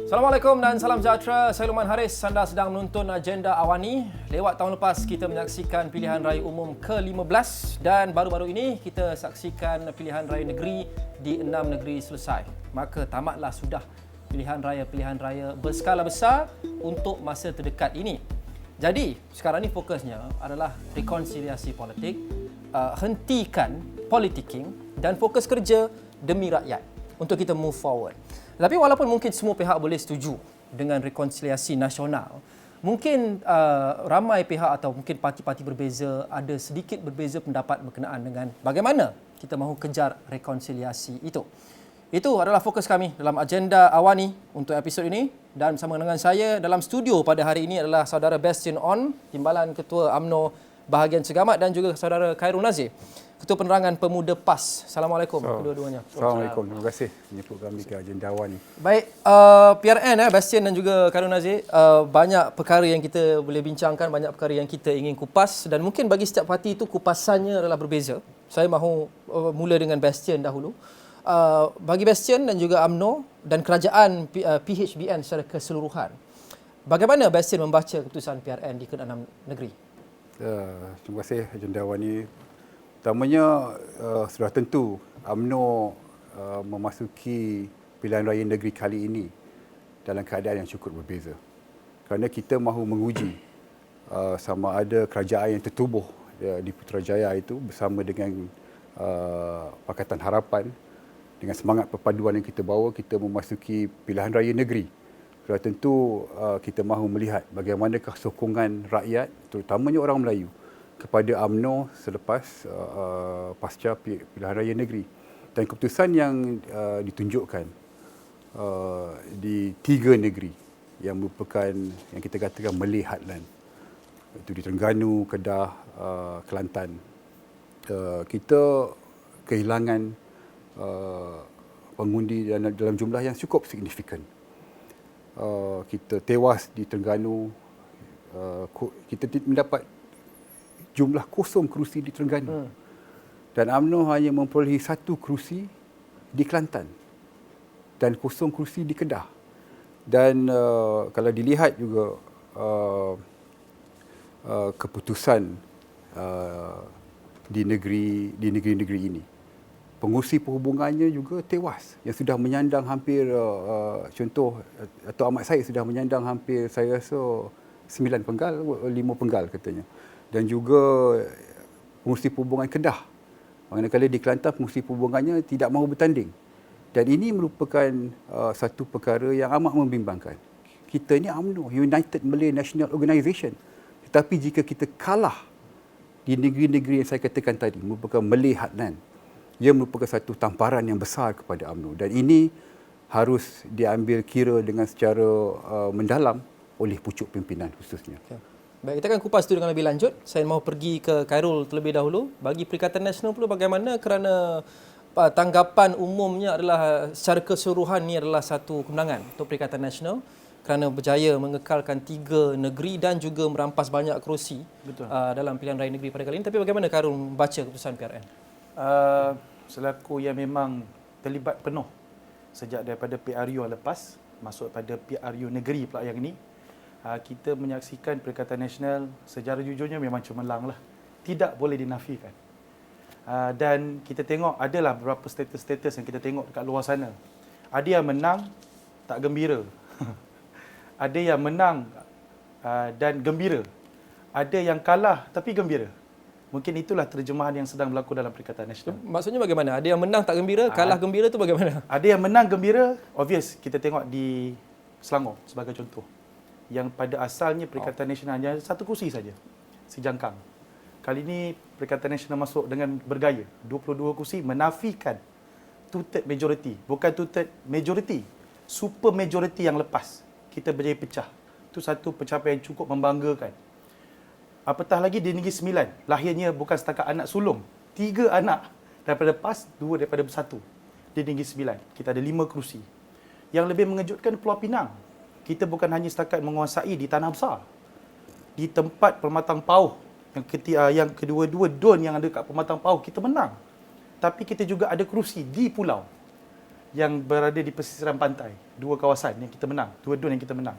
Assalamualaikum dan salam sejahtera. Saya Luqman Haris. Anda sedang menonton Agenda Awani. Lewat tahun lepas kita menyaksikan pilihan raya umum ke-15 dan baru-baru ini kita saksikan pilihan raya negeri di 6 negeri selesai. Maka tamatlah sudah pilihan raya berskala besar untuk masa terdekat ini. Jadi, sekarang ni fokusnya adalah rekonsiliasi politik, hentikan politicking dan fokus kerja demi rakyat untuk kita move forward. Tapi walaupun mungkin semua pihak boleh setuju dengan rekonsiliasi nasional, mungkin ramai pihak atau mungkin parti-parti berbeza ada sedikit berbeza pendapat berkenaan dengan bagaimana kita mahu kejar rekonsiliasi itu. Itu adalah fokus kami dalam Agenda Awani untuk episod ini, dan bersama dengan saya dalam studio pada hari ini adalah saudara Bastian On, Timbalan Ketua UMNO Bahagian Segamat, dan juga saudara Khairul Nazir, Ketua Penerangan Pemuda PAS. Assalamualaikum kedua-duanya. Assalamualaikum. Terima kasih menyebut kami ke Agenda Awani. Baik, PRN Bastian dan juga Khairul Nazir, banyak perkara yang kita boleh bincangkan, banyak perkara yang kita ingin kupas, dan mungkin bagi setiap parti itu kupasannya adalah berbeza. Saya mahu mula dengan Bastian dahulu. Bagi Bastian dan juga UMNO dan kerajaan PHBN secara keseluruhan, bagaimana Bastian membaca keputusan PRN di ke-6 negeri? Terima kasih Agenda Awani. Pertamanya, sudah tentu UMNO memasuki pilihan raya negeri kali ini dalam keadaan yang cukup berbeza. Kerana kita mahu menguji sama ada kerajaan yang tertubuh di Putrajaya itu bersama dengan Pakatan Harapan, dengan semangat perpaduan yang kita bawa, kita memasuki pilihan raya negeri. Sudah tentu kita mahu melihat bagaimanakah sokongan rakyat, terutamanya orang Melayu, kepada UMNO selepas pasca pilihan raya negeri. Dan keputusan yang ditunjukkan di 3 negeri yang merupakan yang kita katakan Malay Heartland, itu di Terengganu, Kedah, Kelantan, kita kehilangan pengundi dalam jumlah yang cukup signifikan. Kita tewas di Terengganu, kita mendapat jumlah kosong kerusi di Terengganu. Dan UMNO hanya memperolehi 1 kerusi di Kelantan dan kosong kerusi di Kedah. Dan kalau dilihat juga keputusan di negeri-negeri ini, pengurusi perhubungannya juga tewas yang sudah menyandang hampir contoh atau amat saya sudah menyandang hampir, saya rasa 9 penggal, 5 penggal katanya. Dan juga pengurusi perhubungan Kedah, manakala di Kelantan pengurusi perhubungannya tidak mahu bertanding. Dan ini merupakan satu perkara yang amat membimbangkan. Kita ni UMNO, United Malay National Organisation, tetapi jika kita kalah di negeri-negeri yang saya katakan tadi, merupakan Malay Heartland, ia merupakan satu tamparan yang besar kepada UMNO, dan ini harus diambil kira dengan secara mendalam oleh pucuk pimpinan khususnya. Okay. Baik, kita akan kupas itu dengan lebih lanjut. Saya mahu pergi ke Khairul terlebih dahulu. Bagi Perikatan Nasional pula bagaimana, kerana tanggapan umumnya adalah secara keseluruhan ini adalah satu kemenangan untuk Perikatan Nasional kerana berjaya mengekalkan 3 negeri dan juga merampas banyak kerusi dalam pilihan raya negeri pada kali ini. Tapi bagaimana Khairul membaca keputusan PRN? Selaku yang memang terlibat penuh sejak daripada PRU yang lepas masuk pada PRU negeri pula yang ini, kita menyaksikan Perikatan Nasional secara jujurnya memang cemerlang lah, tidak boleh dinafikan. Dan kita tengok adalah beberapa status-status yang kita tengok dekat luar sana. Ada yang menang tak gembira, ada yang menang dan gembira, ada yang kalah tapi gembira. Mungkin itulah terjemahan yang sedang berlaku dalam Perikatan Nasional. Maksudnya bagaimana? Ada yang menang tak gembira, kalah gembira tu bagaimana? Ada yang menang gembira, obvious. Kita tengok di Selangor sebagai contoh, yang pada asalnya Perikatan Nasional hanya 1 kursi saja, si Jangkang. Kali ini Perikatan Nasional masuk dengan bergaya, 22 kursi, menafikan two-third majority. Bukan two-third majority, super majority yang lepas. Kita berjaya pecah. Itu satu pencapaian yang cukup membanggakan. Apatah lagi di Negeri Sembilan, lahirnya bukan setakat anak sulung. 3 anak daripada PAS, 2 daripada Bersatu. Di Negeri Sembilan, kita ada 5 kerusi. Yang lebih mengejutkan Pulau Pinang. Kita bukan hanya setakat menguasai di Tanah Besar. Di tempat Pematang Pauh, yang kedua-dua DUN yang ada kat Pematang Pauh, kita menang. Tapi kita juga ada kerusi di pulau. yang berada di pesisiran pantai. Dua kawasan yang kita menang, dua yang kita menang.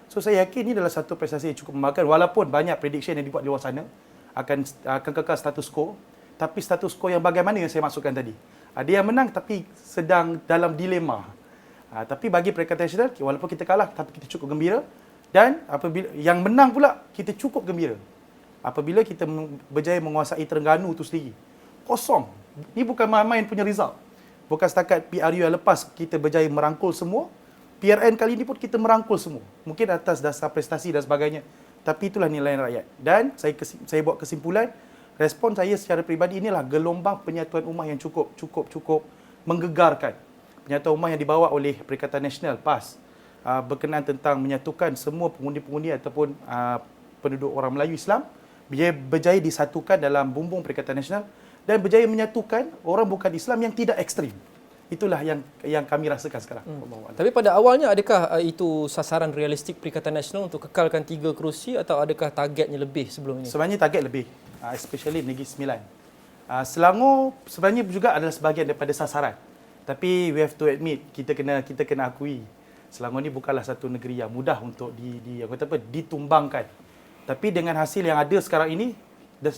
So saya yakin ini adalah satu prestasi yang cukup membanggakan walaupun banyak prediction yang dibuat di luar sana akan kekal status quo. Tapi status quo yang bagaimana yang saya maksudkan tadi. Ada yang menang tapi sedang dalam dilema. Tapi bagi Perikatan Nasional, walaupun kita kalah tapi kita cukup gembira, dan apabila yang menang pula kita cukup gembira. Apabila kita berjaya menguasai Terengganu itu sendiri. Kosong. Ini bukan main-main punya result. Bukan setakat PRU yang lepas kita berjaya merangkul semua, PRN kali ini pun kita merangkul semua. Mungkin atas dasar prestasi dan sebagainya. Tapi itulah nilai rakyat. Dan saya buat kesimpulan, respon saya secara peribadi inilah gelombang penyatuan ummah yang cukup menggegarkan. Penyatuan ummah yang dibawa oleh Perikatan Nasional PAS berkenaan tentang menyatukan semua pengundi-pengundi ataupun penduduk orang Melayu Islam berjaya disatukan dalam bumbung Perikatan Nasional dan berjaya menyatukan orang bukan Islam yang tidak ekstrim. Itulah yang kami rasakan sekarang. Tapi pada awalnya adakah itu sasaran realistik Perikatan Nasional untuk kekalkan 3 kerusi atau adakah targetnya lebih sebelum ini? Sebenarnya target lebih, especially Negeri Sembilan. Selangor sebenarnya juga adalah sebahagian daripada sasaran. Tapi we have to admit, kita kena akui, Selangor ni bukanlah satu negeri yang mudah untuk ditumbangkan. Tapi dengan hasil yang ada sekarang ini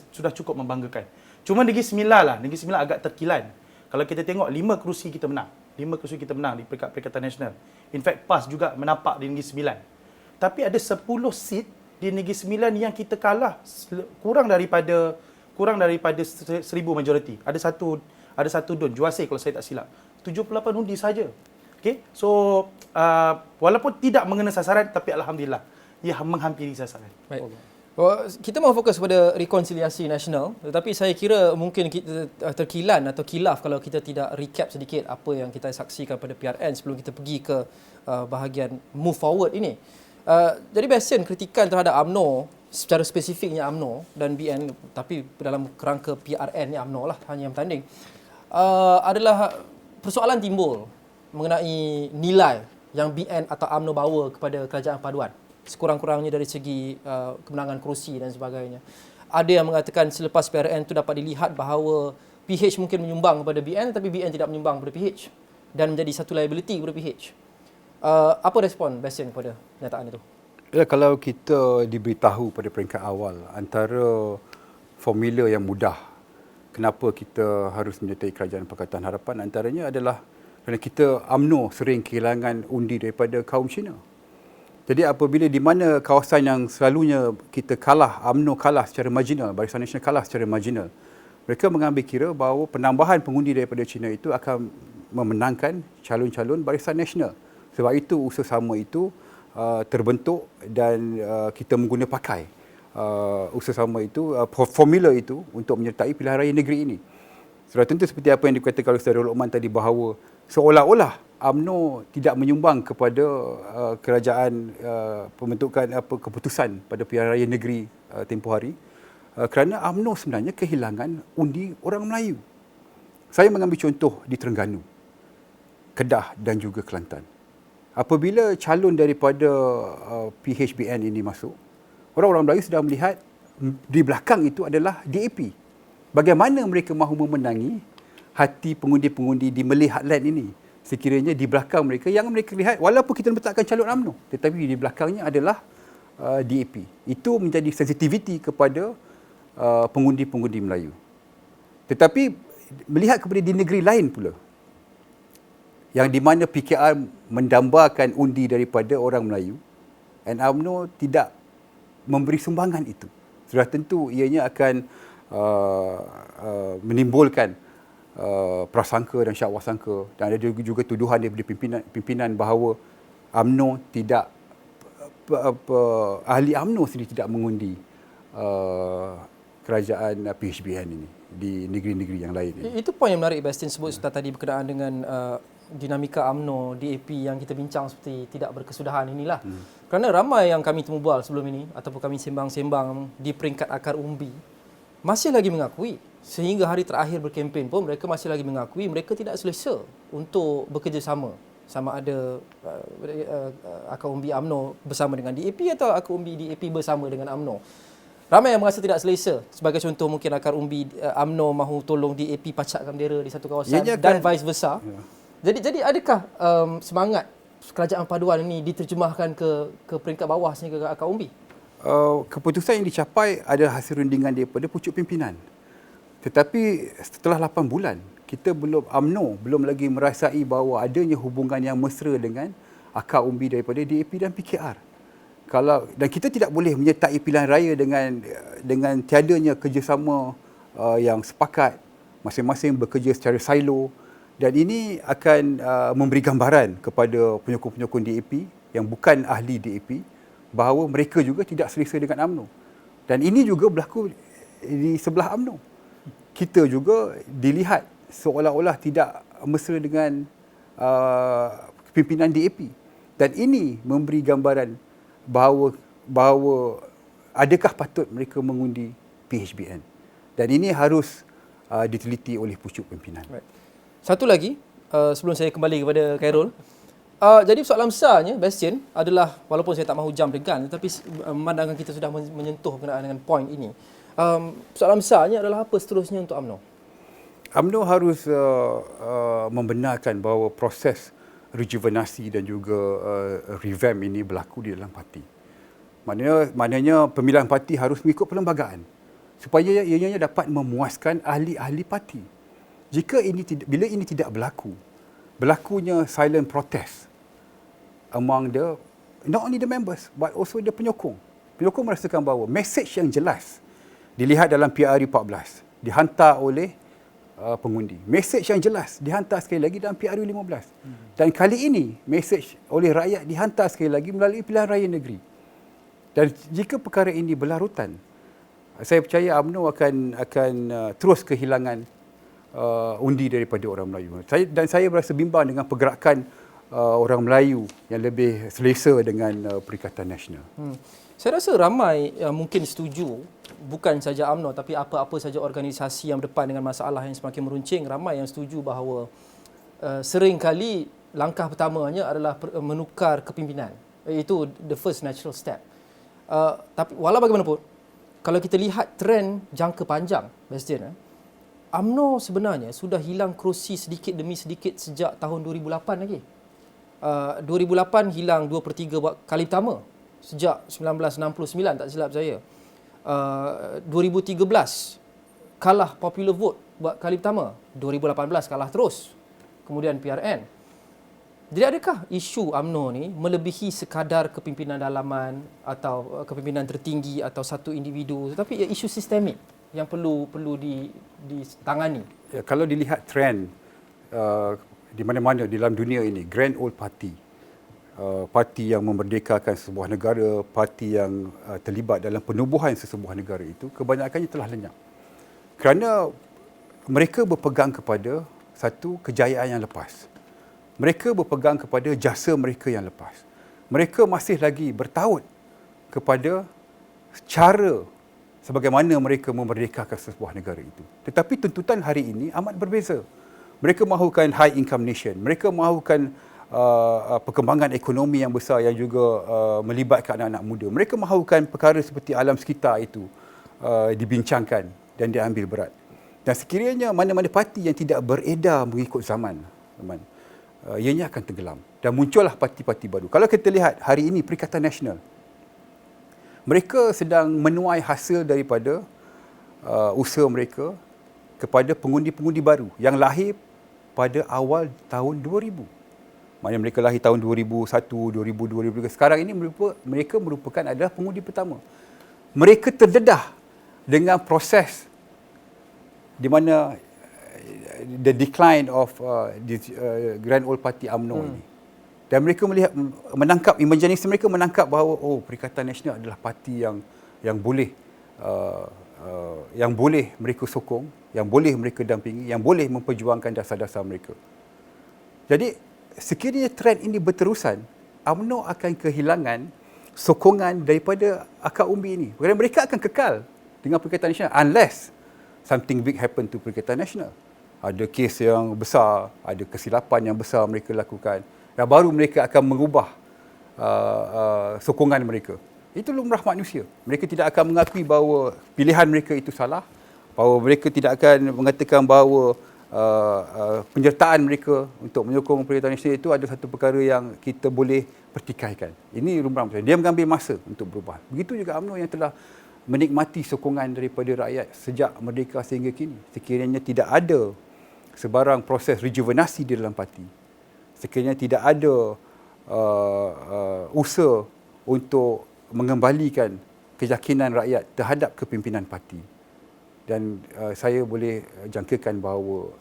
sudah cukup membanggakan. Cuma Negeri Sembilan agak terkilan. Kalau kita tengok 5 kerusi kita menang. 5 kerusi kita menang di peringkat Perikatan Nasional. In fact, PAS juga menampak di Negeri Sembilan. Tapi ada 10 seat di Negeri Sembilan yang kita kalah kurang daripada 1000 majoriti. Ada satu don, Juasir kalau saya tak silap. 78 undi saja. Okay? So, walaupun tidak mengena sasaran, tapi alhamdulillah, ia menghampiri sasaran. Baik. Kita mahu fokus pada rekonsiliasi nasional, tetapi saya kira mungkin kita terkilan atau kilaf kalau kita tidak recap sedikit apa yang kita saksikan pada PRN sebelum kita pergi ke bahagian move forward ini. Jadi Bastian, kritikan terhadap UMNO, secara spesifiknya UMNO dan BN, tapi dalam kerangka PRN ni UMNO lah hanya yang bertanding, adalah persoalan timbul mengenai nilai yang BN atau UMNO bawa kepada kerajaan paduan. Sekurang-kurangnya dari segi kemenangan kerusi dan sebagainya. Ada yang mengatakan selepas PRN itu dapat dilihat bahawa PH mungkin menyumbang kepada BN tapi BN tidak menyumbang kepada PH dan menjadi satu liability kepada PH. Apa respon Bastian kepada kenyataan itu? Ya, kalau kita diberitahu pada peringkat awal antara formula yang mudah kenapa kita harus menyertai Kerajaan Pakatan Harapan, antaranya adalah kerana kita UMNO sering kehilangan undi daripada kaum Cina. Jadi apabila di mana kawasan yang selalunya kita kalah, UMNO kalah secara marginal, Barisan Nasional kalah secara marginal, mereka mengambil kira bahawa penambahan pengundi daripada China itu akan memenangkan calon-calon Barisan Nasional. Sebab itu usaha sama itu terbentuk dan kita mengguna pakai usaha sama itu, formula itu untuk menyertai pilihan raya negeri ini. Sudah tentu seperti apa yang dikatakan oleh Saudara Luqman tadi bahawa seolah-olah UMNO tidak menyumbang kepada kerajaan pembentukan keputusan pada pilihan raya negeri tempoh hari kerana UMNO sebenarnya kehilangan undi orang Melayu. Saya mengambil contoh di Terengganu, Kedah dan juga Kelantan. Apabila calon daripada PHBN ini masuk, orang-orang Melayu sudah melihat di belakang itu adalah DAP. Bagaimana mereka mahu memenangi hati pengundi-pengundi di Malay Heartland ini? Sekiranya di belakang mereka, yang mereka lihat, walaupun kita letakkan calon UMNO, tetapi di belakangnya adalah DAP. Itu menjadi sensitiviti kepada pengundi-pengundi Melayu. Tetapi melihat kepada di negeri lain pula, yang di mana PKR mendambakan undi daripada orang Melayu, dan UMNO tidak memberi sumbangan itu. Sudah tentu ianya akan menimbulkan prasangka dan syakwasangka, dan ada juga tuduhan daripada pimpinan bahawa UMNO tidak ahli UMNO sendiri tidak mengundi kerajaan PHBN ini di negeri-negeri yang lain ini. Itu poin yang menarik Bastian sebut tadi berkenaan dengan dinamika UMNO, DAP yang kita bincang seperti tidak berkesudahan inilah. Kerana ramai yang kami temu bual sebelum ini ataupun kami sembang-sembang di peringkat akar umbi masih lagi mengakui, sehingga hari terakhir berkempen pun mereka masih lagi mengakui mereka tidak selesa untuk bekerjasama, sama ada akar umbi UMNO bersama dengan DAP atau akar umbi DAP bersama dengan UMNO. Ramai yang merasa tidak selesa. Sebagai contoh, mungkin akar umbi UMNO mahu tolong DAP pacakkan bendera di satu kawasan dan vice versa. Jadi adakah semangat kerajaan paduan ini diterjemahkan ke peringkat bawah sehingga ke akar umbi? Keputusan yang dicapai adalah hasil rundingan daripada pucuk pimpinan. Tetapi setelah 8 bulan, kita UMNO belum lagi merasai bahawa adanya hubungan yang mesra dengan akar umbi daripada DAP dan PKR. Dan kita tidak boleh menyertai pilihan raya dengan tiadanya kerjasama yang sepakat, masing-masing bekerja secara silo, dan ini akan memberi gambaran kepada penyokong-penyokong DAP yang bukan ahli DAP bahawa mereka juga tidak selesa dengan UMNO. Dan ini juga berlaku di sebelah UMNO. Kita juga dilihat seolah-olah tidak mesra dengan pimpinan DAP. Dan ini memberi gambaran bahawa adakah patut mereka mengundi PHBN. Dan ini harus diteliti oleh pucuk pimpinan. Right. Satu lagi, sebelum saya kembali kepada Khairul. Jadi soalan besarnya, Bastian, adalah, walaupun saya tak mahu jump dengan, tetapi memandangkan kita sudah menyentuh berkenaan dengan poin ini. Soalan besarnya adalah apa seterusnya untuk UMNO? UMNO harus membenarkan bahawa proses rejuvenasi dan juga revamp ini berlaku di dalam parti. Maknanya pemilihan parti harus mengikut perlembagaan supaya ianya dapat memuaskan ahli-ahli parti. Bila ini tidak berlakunya silent protest among not only the members but also the penyokong. Penyokong merasakan bahawa mesej yang jelas dilihat dalam PRU 14 dihantar oleh pengundi. Mesej yang jelas dihantar sekali lagi dalam PRU 15. Dan kali ini mesej oleh rakyat dihantar sekali lagi melalui pilihan raya negeri. Dan jika perkara ini berlarutan, saya percaya UMNO akan terus kehilangan undi daripada orang Melayu. Saya berasa bimbang dengan pergerakan orang Melayu yang lebih selesa dengan Perikatan Nasional. Saya rasa ramai yang mungkin setuju, bukan saja UMNO tapi apa-apa saja organisasi yang berdepan dengan masalah yang semakin meruncing, ramai yang setuju bahawa seringkali langkah pertamanya adalah menukar kepimpinan. Itu the first natural step. Tapi walau bagaimanapun, kalau kita lihat trend jangka panjang, Bastian, UMNO sebenarnya sudah hilang kerusi sedikit demi sedikit sejak tahun 2008 lagi. 2008 hilang 2/3 buat kali pertama sejak 1969, tak silap saya. 2013 kalah popular vote buat kali pertama. 2018 kalah terus. Kemudian PRN. Jadi adakah isu UMNO ni melebihi sekadar kepimpinan dalaman atau kepimpinan tertinggi atau satu individu, tetapi isu sistemik yang perlu ditangani? Ya, kalau dilihat trend di mana-mana di dalam dunia ini, Grand Old Party, parti yang memerdekakan sebuah negara, parti yang terlibat dalam penubuhan sesebuah negara itu, kebanyakannya telah lenyap. Kerana mereka berpegang kepada satu kejayaan yang lepas. Mereka berpegang kepada jasa mereka yang lepas. Mereka masih lagi bertaut kepada cara sebagaimana mereka memerdekakan sebuah negara itu. Tetapi tuntutan hari ini amat berbeza. Mereka mahukan high income nation. Mereka mahukan perkembangan ekonomi yang besar yang juga melibatkan anak-anak muda. Mereka mahukan perkara seperti alam sekitar itu dibincangkan dan diambil berat. Dan sekiranya mana-mana parti yang tidak beredar mengikut zaman, ianya akan tenggelam. Dan muncullah parti-parti baru. Kalau kita lihat hari ini Perikatan Nasional, mereka sedang menuai hasil daripada usaha mereka kepada pengundi-pengundi baru yang lahir pada awal tahun 2000. Maknanya mereka lahir tahun 2001, 2000, 2003. Sekarang ini mereka merupakan adalah pengundi pertama. Mereka terdedah dengan proses di mana the decline of Grand Old Party UMNO ini. Dan mereka menangkap, imajinasi mereka menangkap bahawa Perikatan Nasional adalah parti yang boleh mereka sokong, yang boleh mereka dampingi, yang boleh memperjuangkan dasar-dasar mereka. Jadi sekiranya trend ini berterusan, UMNO akan kehilangan sokongan daripada akar umbi ini. Kerana mereka akan kekal dengan Perikatan Nasional unless something big happen to Perikatan Nasional. Ada kes yang besar, ada kesilapan yang besar mereka lakukan, dan baru mereka akan mengubah sokongan mereka. Itu lumrah manusia. Mereka tidak akan mengakui bahawa pilihan mereka itu salah, bahawa mereka tidak akan mengatakan bahawa penyertaan mereka untuk menyokong Perikatan Nasional itu adalah satu perkara yang kita boleh pertikaikan. Ini rumrah saya. Dia mengambil masa untuk berubah. Begitu juga UMNO yang telah menikmati sokongan daripada rakyat sejak merdeka sehingga kini. Sekiranya tidak ada sebarang proses rejuvenasi di dalam parti, sekiranya tidak ada usaha untuk mengembalikan keyakinan rakyat terhadap kepimpinan parti, dan saya boleh jangkakan bahawa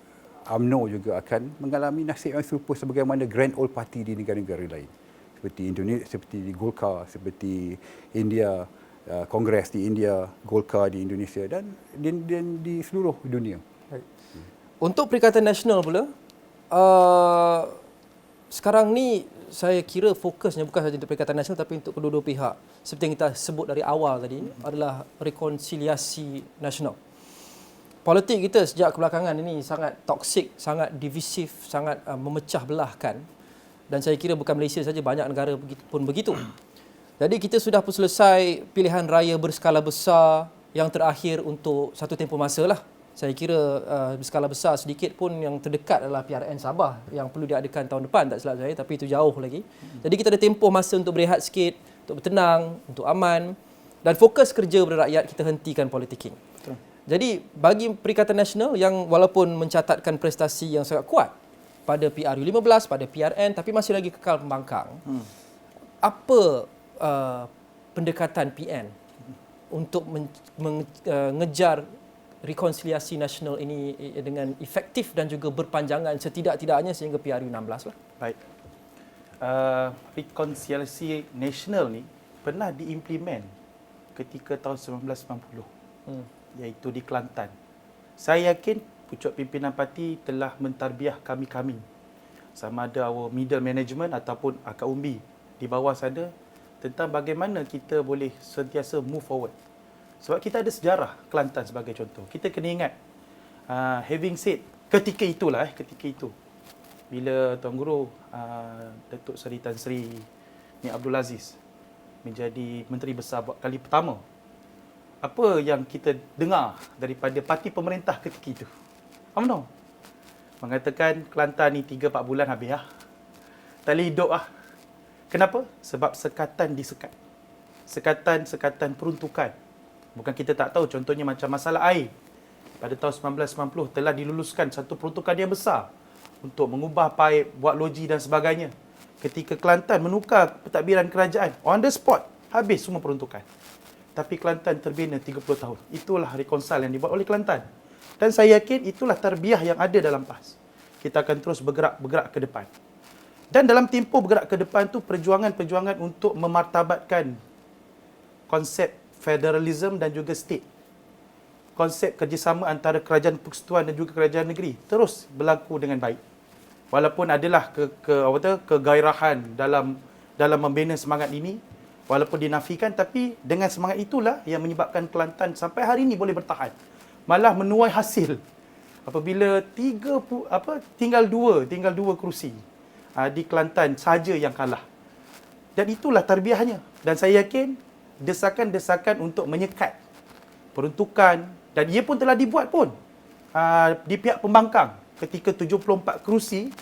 UMNO juga akan mengalami nasib yang serupa sebagaimana Grand Old Party di negara-negara lain, seperti Indonesia, seperti Golkar, seperti India, Kongres di India, Golkar di Indonesia, dan di seluruh dunia. Untuk Perikatan Nasional pula, sekarang ni saya kira fokusnya bukan sahaja untuk Perikatan Nasional tapi untuk kedua-dua pihak. Seperti yang kita sebut dari awal tadi, adalah rekonsiliasi nasional. Politik kita sejak kebelakangan ini sangat toksik, sangat divisif, sangat memecah belahkan. Dan saya kira bukan Malaysia saja, banyak negara pun begitu. Jadi kita sudah pun selesai pilihan raya berskala besar yang terakhir untuk satu tempoh masa lah. Saya kira berskala besar sedikit pun yang terdekat adalah PRN Sabah yang perlu diadakan tahun depan, tak silap saya, tapi itu jauh lagi. Jadi kita ada tempoh masa untuk berehat sikit, untuk bertenang, untuk aman, dan fokus kerja kepada rakyat, kita hentikan politicking. Betul. Jadi bagi Perikatan Nasional yang walaupun mencatatkan prestasi yang sangat kuat pada PRU15, pada PRN, tapi masih lagi kekal pembangkang, apa pendekatan PN untuk mengejar rekonsiliasi nasional ini dengan efektif dan juga berpanjangan setidak-tidaknya sehingga PRU16 lah. Baik. Rekonsiliasi nasional ni pernah diimplement ketika tahun 1990, iaitu di Kelantan. Saya yakin pucuk pimpinan parti telah mentarbiah kami-kami, sama ada our middle management ataupun akak umbi di bawah sana, tentang bagaimana kita boleh sentiasa move forward. Sebab kita ada sejarah Kelantan sebagai contoh. Kita kena ingat, having said, ketika itu, bila Tuan Guru Datuk Seri Tan Sri Ni Abdul Aziz menjadi Menteri Besar buat kali pertama, apa yang kita dengar daripada parti pemerintah ketika itu? UMNO mengatakan Kelantan ni 3-4 bulan habis lah. Tak boleh hidup lah. Kenapa? Sebab sekatan disekat. Sekatan peruntukan. Bukan kita tak tahu, contohnya macam masalah air. Pada tahun 1990 telah diluluskan satu peruntukan yang besar untuk mengubah paip, buat loji dan sebagainya. Ketika Kelantan menukar pentadbiran kerajaan, on the spot, habis semua peruntukan. Tapi Kelantan terbina 30 tahun. Itulah rekonsal yang dibuat oleh Kelantan. Dan saya yakin itulah tarbiyah yang ada dalam PAS. Kita akan terus bergerak ke depan. Dan dalam tempoh bergerak ke depan tu, perjuangan untuk memartabatkan konsep federalism dan juga state. Konsep kerjasama antara kerajaan persekutuan dan juga kerajaan negeri terus berlaku dengan baik. Walaupun adalah kegairahan dalam membina semangat ini, walaupun dinafikan, tapi dengan semangat itulah yang menyebabkan Kelantan sampai hari ini boleh bertahan. Malah menuai hasil apabila tinggal dua kerusi di Kelantan saja yang kalah. Dan itulah tarbiyahnya. Dan saya yakin desakan-desakan untuk menyekat peruntukan, dan ia pun telah dibuat pun di pihak pembangkang ketika 74 kerusi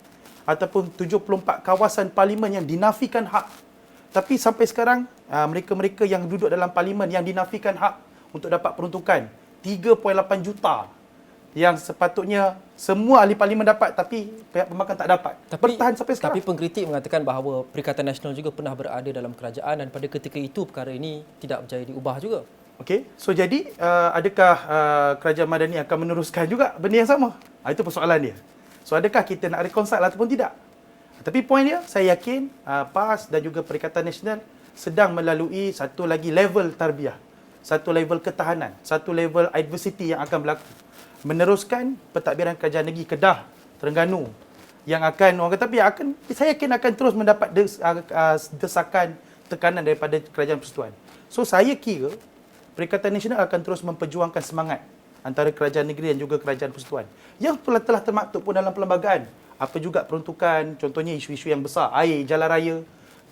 ataupun 74 kawasan parlimen yang dinafikan hak. Tapi sampai sekarang mereka-mereka yang duduk dalam parlimen yang dinafikan hak untuk dapat peruntukan 3.8 juta yang sepatutnya semua ahli parlimen dapat, tapi pihak pembangkang tak dapat. Bertahan sampai sekarang. Tapi pengkritik mengatakan bahawa Perikatan Nasional juga pernah berada dalam kerajaan dan pada ketika itu perkara ini tidak berjaya diubah juga. Okey, so jadi adakah kerajaan Madani akan meneruskan juga benda yang sama? Itu persoalan dia. So adakah kita nak reconcile ataupun tidak? Tapi poin dia, saya yakin PAS dan juga Perikatan Nasional sedang melalui satu lagi level tarbiyah, satu level ketahanan, satu level adversity yang akan berlaku. Meneruskan pentadbiran kerajaan negeri Kedah, Terengganu yang akan saya yakin akan terus mendapat desakan tekanan daripada kerajaan persekutuan. So saya kira Perikatan Nasional akan terus memperjuangkan semangat antara kerajaan negeri dan juga kerajaan persekutuan yang telah termaktub pun dalam perlembagaan. Apa juga peruntukan, contohnya isu-isu yang besar, air, jalan raya,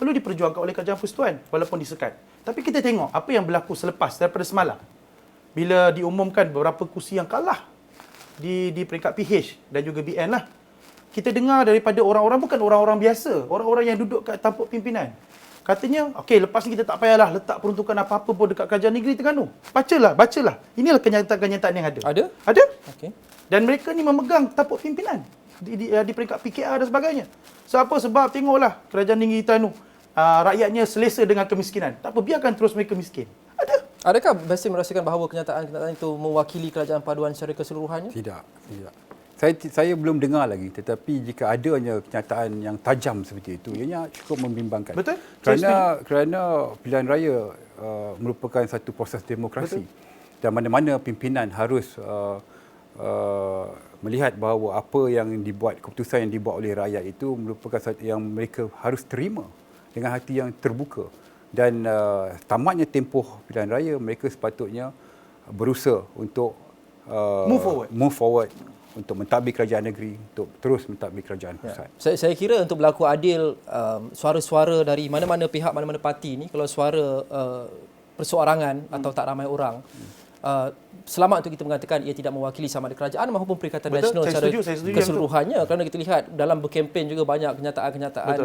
perlu diperjuangkan oleh kerajaan persekutuan walaupun disekat. Tapi kita tengok apa yang berlaku selepas daripada semalam. Bila diumumkan beberapa kursi yang kalah di peringkat PH dan juga BN lah. Kita dengar daripada orang-orang, bukan orang-orang biasa, orang-orang yang duduk kat tampuk pimpinan. Katanya, okey, lepas ni kita tak payahlah letak peruntukan apa-apa pun dekat kerajaan negeri Terengganu. Bacalah. Inilah kenyataan-kenyataan yang ada. Ada. Okey. Dan mereka ni memegang tampuk pimpinan di peringkat PKR dan sebagainya. Sebab tengoklah kerajaan negeri Terengganu, rakyatnya selesa dengan kemiskinan. Tak apa, biarkan terus mereka miskin. Ada. Adakah Basim merasakan bahawa kenyataan-kenyataan itu mewakili kerajaan paduan secara keseluruhannya? Tidak. Saya belum dengar lagi, tetapi jika adanya kenyataan yang tajam seperti itu, ianya cukup membimbangkan. Betul. Kerana pilihan raya merupakan satu proses demokrasi. Betul. Dan mana-mana pimpinan harus melihat bahawa apa yang dibuat, keputusan yang dibuat oleh rakyat itu merupakan satu yang mereka harus terima dengan hati yang terbuka. Dan tamatnya tempoh pilihan raya, mereka sepatutnya berusaha untuk move forward untuk mentadbir kerajaan negeri, untuk terus mentadbir kerajaan pusat. Saya kira untuk berlaku adil, suara-suara dari mana-mana pihak, mana-mana parti ni, kalau suara perseorangan atau tak ramai orang, selamat untuk kita mengatakan ia tidak mewakili sama ada kerajaan maupun Perikatan Nasional secara keseluruhannya. Kerana kita lihat dalam berkempen juga banyak kenyataan-kenyataan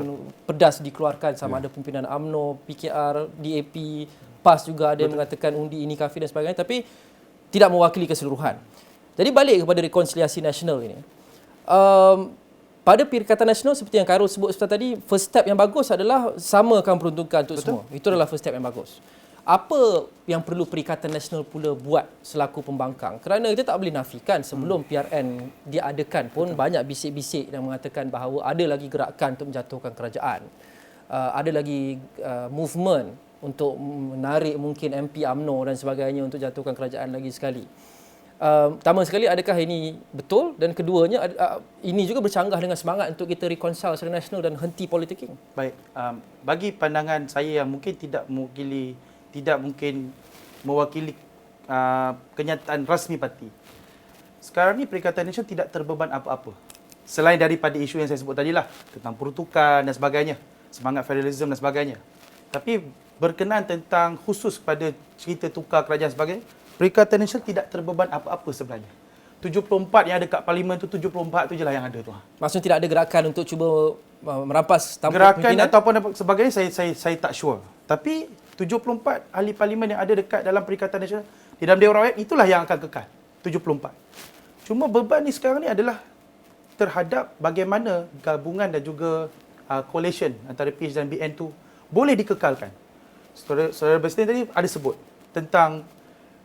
pedas dikeluarkan sama ada pimpinan UMNO, PKR, DAP, PAS juga ada yang mengatakan undi ini kafir dan sebagainya, tapi tidak mewakili keseluruhan. Jadi balik kepada rekonsiliasi nasional ini. Pada Perikatan Nasional seperti yang Khairul sebut sebentar tadi, first step yang bagus adalah samakan peruntukan untuk semua. Itu adalah first step yang bagus. Apa yang perlu Perikatan Nasional pula buat selaku pembangkang? Kerana kita tak boleh nafikan sebelum PRN diadakan pun banyak bisik-bisik yang mengatakan bahawa ada lagi gerakan untuk menjatuhkan kerajaan. Ada lagi movement untuk menarik mungkin MP UMNO dan sebagainya untuk jatuhkan kerajaan lagi sekali. Pertama sekali, adakah ini betul? Dan keduanya, ini juga bercanggah dengan semangat untuk kita reconcile secara nasional dan henti politicking? Baik, bagi pandangan saya yang mungkin tidak mewakili kenyataan rasmi parti. Sekarang ni Perikatan Nasional tidak terbeban apa-apa. Selain daripada isu yang saya sebut tadi lah, tentang peruntukan dan sebagainya, semangat federalism dan sebagainya. Tapi berkenaan tentang khusus pada cerita tukar kerajaan sebagainya, Perikatan Nasional tidak terbeban apa-apa sebenarnya. 74 yang ada kat parlimen tu, 74 tu je lah yang ada tu. Maksudnya tidak ada gerakan untuk cuba merampas tampuk gerakan pimpinan? Ataupun sebagainya, saya tak sure. Tapi 74 ahli parlimen yang ada dekat dalam Perikatan Nasional di dalam Dewan Rakyat, itulah yang akan kekal. 74. Cuma beban ni sekarang ni adalah terhadap bagaimana gabungan dan juga coalition antara PH dan BN tu boleh dikekalkan. Saudara Presiden tadi ada sebut tentang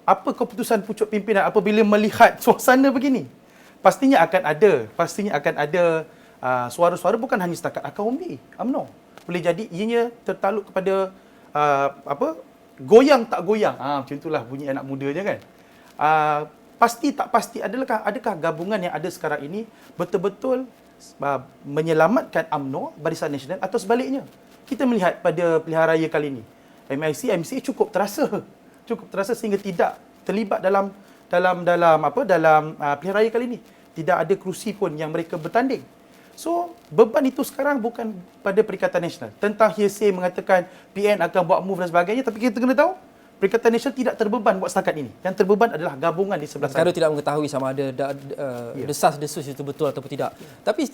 apa keputusan pucuk pimpinan apabila melihat suasana begini. Pastinya akan ada suara-suara bukan hanya setakat akar umbi UMNO. Boleh jadi ianya tertaluk kepada goyang tak goyang. Macam itulah bunyi anak mudanya kan. Pasti tak pasti adakah gabungan yang ada sekarang ini betul-betul menyelamatkan UMNO, Barisan Nasional, atau sebaliknya. Kita melihat pada pilihan raya kali ini, MIC cukup terasa sehingga tidak terlibat dalam pilihan raya kali ini. Tidak ada kerusi pun yang mereka bertanding. So, beban itu sekarang bukan pada Perikatan Nasional. Tentang hearsay mengatakan PN akan buat move dan sebagainya, tapi kita kena tahu Perikatan Nasional tidak terbeban buat setakat ini. Yang terbeban adalah gabungan di sebelah sana. Khairul tidak mengetahui sama ada desas-desus itu betul ataupun tidak. Tapi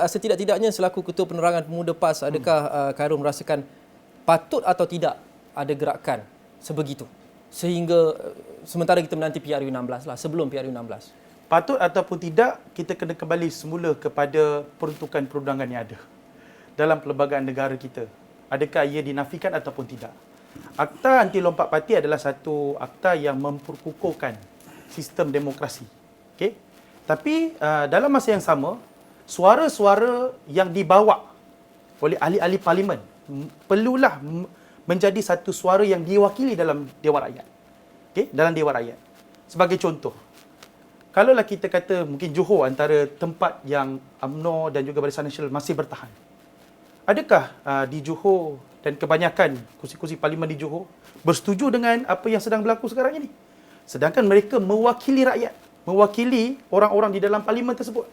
setidak-tidaknya selaku Ketua Penerangan Pemuda PAS, adakah Khairul merasakan patut atau tidak ada gerakan sebegitu? Sehingga sementara kita menanti PRU 16 lah, sebelum PRU 16. Patut ataupun tidak, kita kena kembali semula kepada peruntukan perundangan yang ada dalam perlembagaan negara kita. Adakah ia dinafikan ataupun tidak? Akta Anti Lompat Parti adalah satu akta yang memperkukuhkan sistem demokrasi. Okay? Tapi dalam masa yang sama, suara-suara yang dibawa oleh ahli-ahli parlimen perlulah menjadi satu suara yang diwakili dalam Dewan Rakyat. Okay? Dalam Dewan Rakyat. Sebagai contoh, kalaulah kita kata mungkin Johor antara tempat yang UMNO dan juga Barisan Nasional masih bertahan. Adakah di Johor dan kebanyakan kursi-kursi parlimen di Johor bersetuju dengan apa yang sedang berlaku sekarang ini? Sedangkan mereka mewakili rakyat, mewakili orang-orang di dalam parlimen tersebut.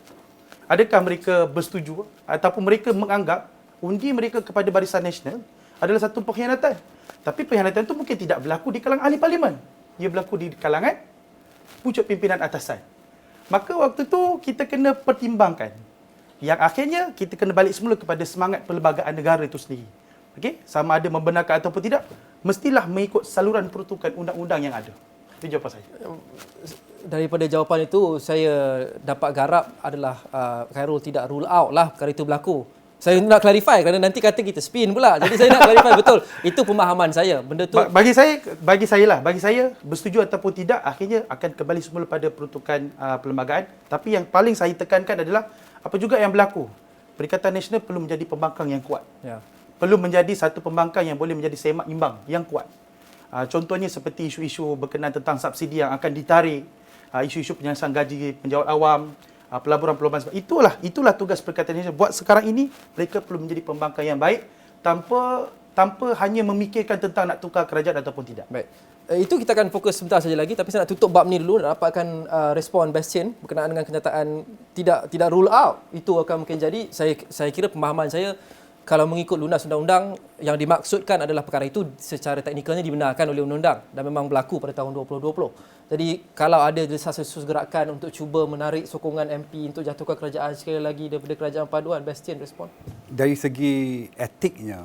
Adakah mereka bersetuju ataupun mereka menganggap undi mereka kepada Barisan Nasional adalah satu pengkhianatan? Tapi pengkhianatan itu mungkin tidak berlaku di kalangan ahli parlimen. Ia berlaku di kalangan pucuk pimpinan atasan. Maka waktu tu kita kena pertimbangkan. Yang akhirnya kita kena balik semula kepada semangat perlembagaan negara itu sendiri. Okey, sama ada membenarkan ataupun tidak, mestilah mengikut saluran peruntukan undang-undang yang ada. Itu jawapan saya. Daripada jawapan itu, saya dapat garap adalah Khairul tidak rule out lah perkara itu berlaku. Saya nak clarify kerana nanti kata kita spin pula. Jadi saya nak clarify betul. Itu pemahaman saya. Benda tu Bagi saya bersetuju ataupun tidak akhirnya akan kembali semula pada peruntukan perlembagaan. Tapi yang paling saya tekankan adalah apa juga yang berlaku. Perikatan Nasional perlu menjadi pembangkang yang kuat. ya. Perlu menjadi satu pembangkang yang boleh menjadi semak imbang yang kuat. Contohnya seperti isu-isu berkenaan tentang subsidi yang akan ditarik, isu-isu penyelesaian gaji penjawat awam, pelaburan-pelaburan. Itulah tugas Perikatan Nasional. Buat sekarang ini mereka perlu menjadi pembangkang yang baik tanpa hanya memikirkan tentang nak tukar kerajaan ataupun tidak. Baik. Itu kita akan fokus sebentar saja lagi, tapi saya nak tutup bab ni dulu, nak dapatkan respon Bastian berkenaan dengan kenyataan tidak rule out. Itu akan mungkin jadi. Saya kira pemahaman saya, kalau mengikut lunas undang-undang, yang dimaksudkan adalah perkara itu secara teknikalnya dibenarkan oleh undang-undang dan memang berlaku pada tahun 2020. Jadi kalau ada desas-desus gerakan untuk cuba menarik sokongan MP untuk jatuhkan kerajaan sekali lagi daripada kerajaan paduan, Bastian respon. Dari segi etiknya,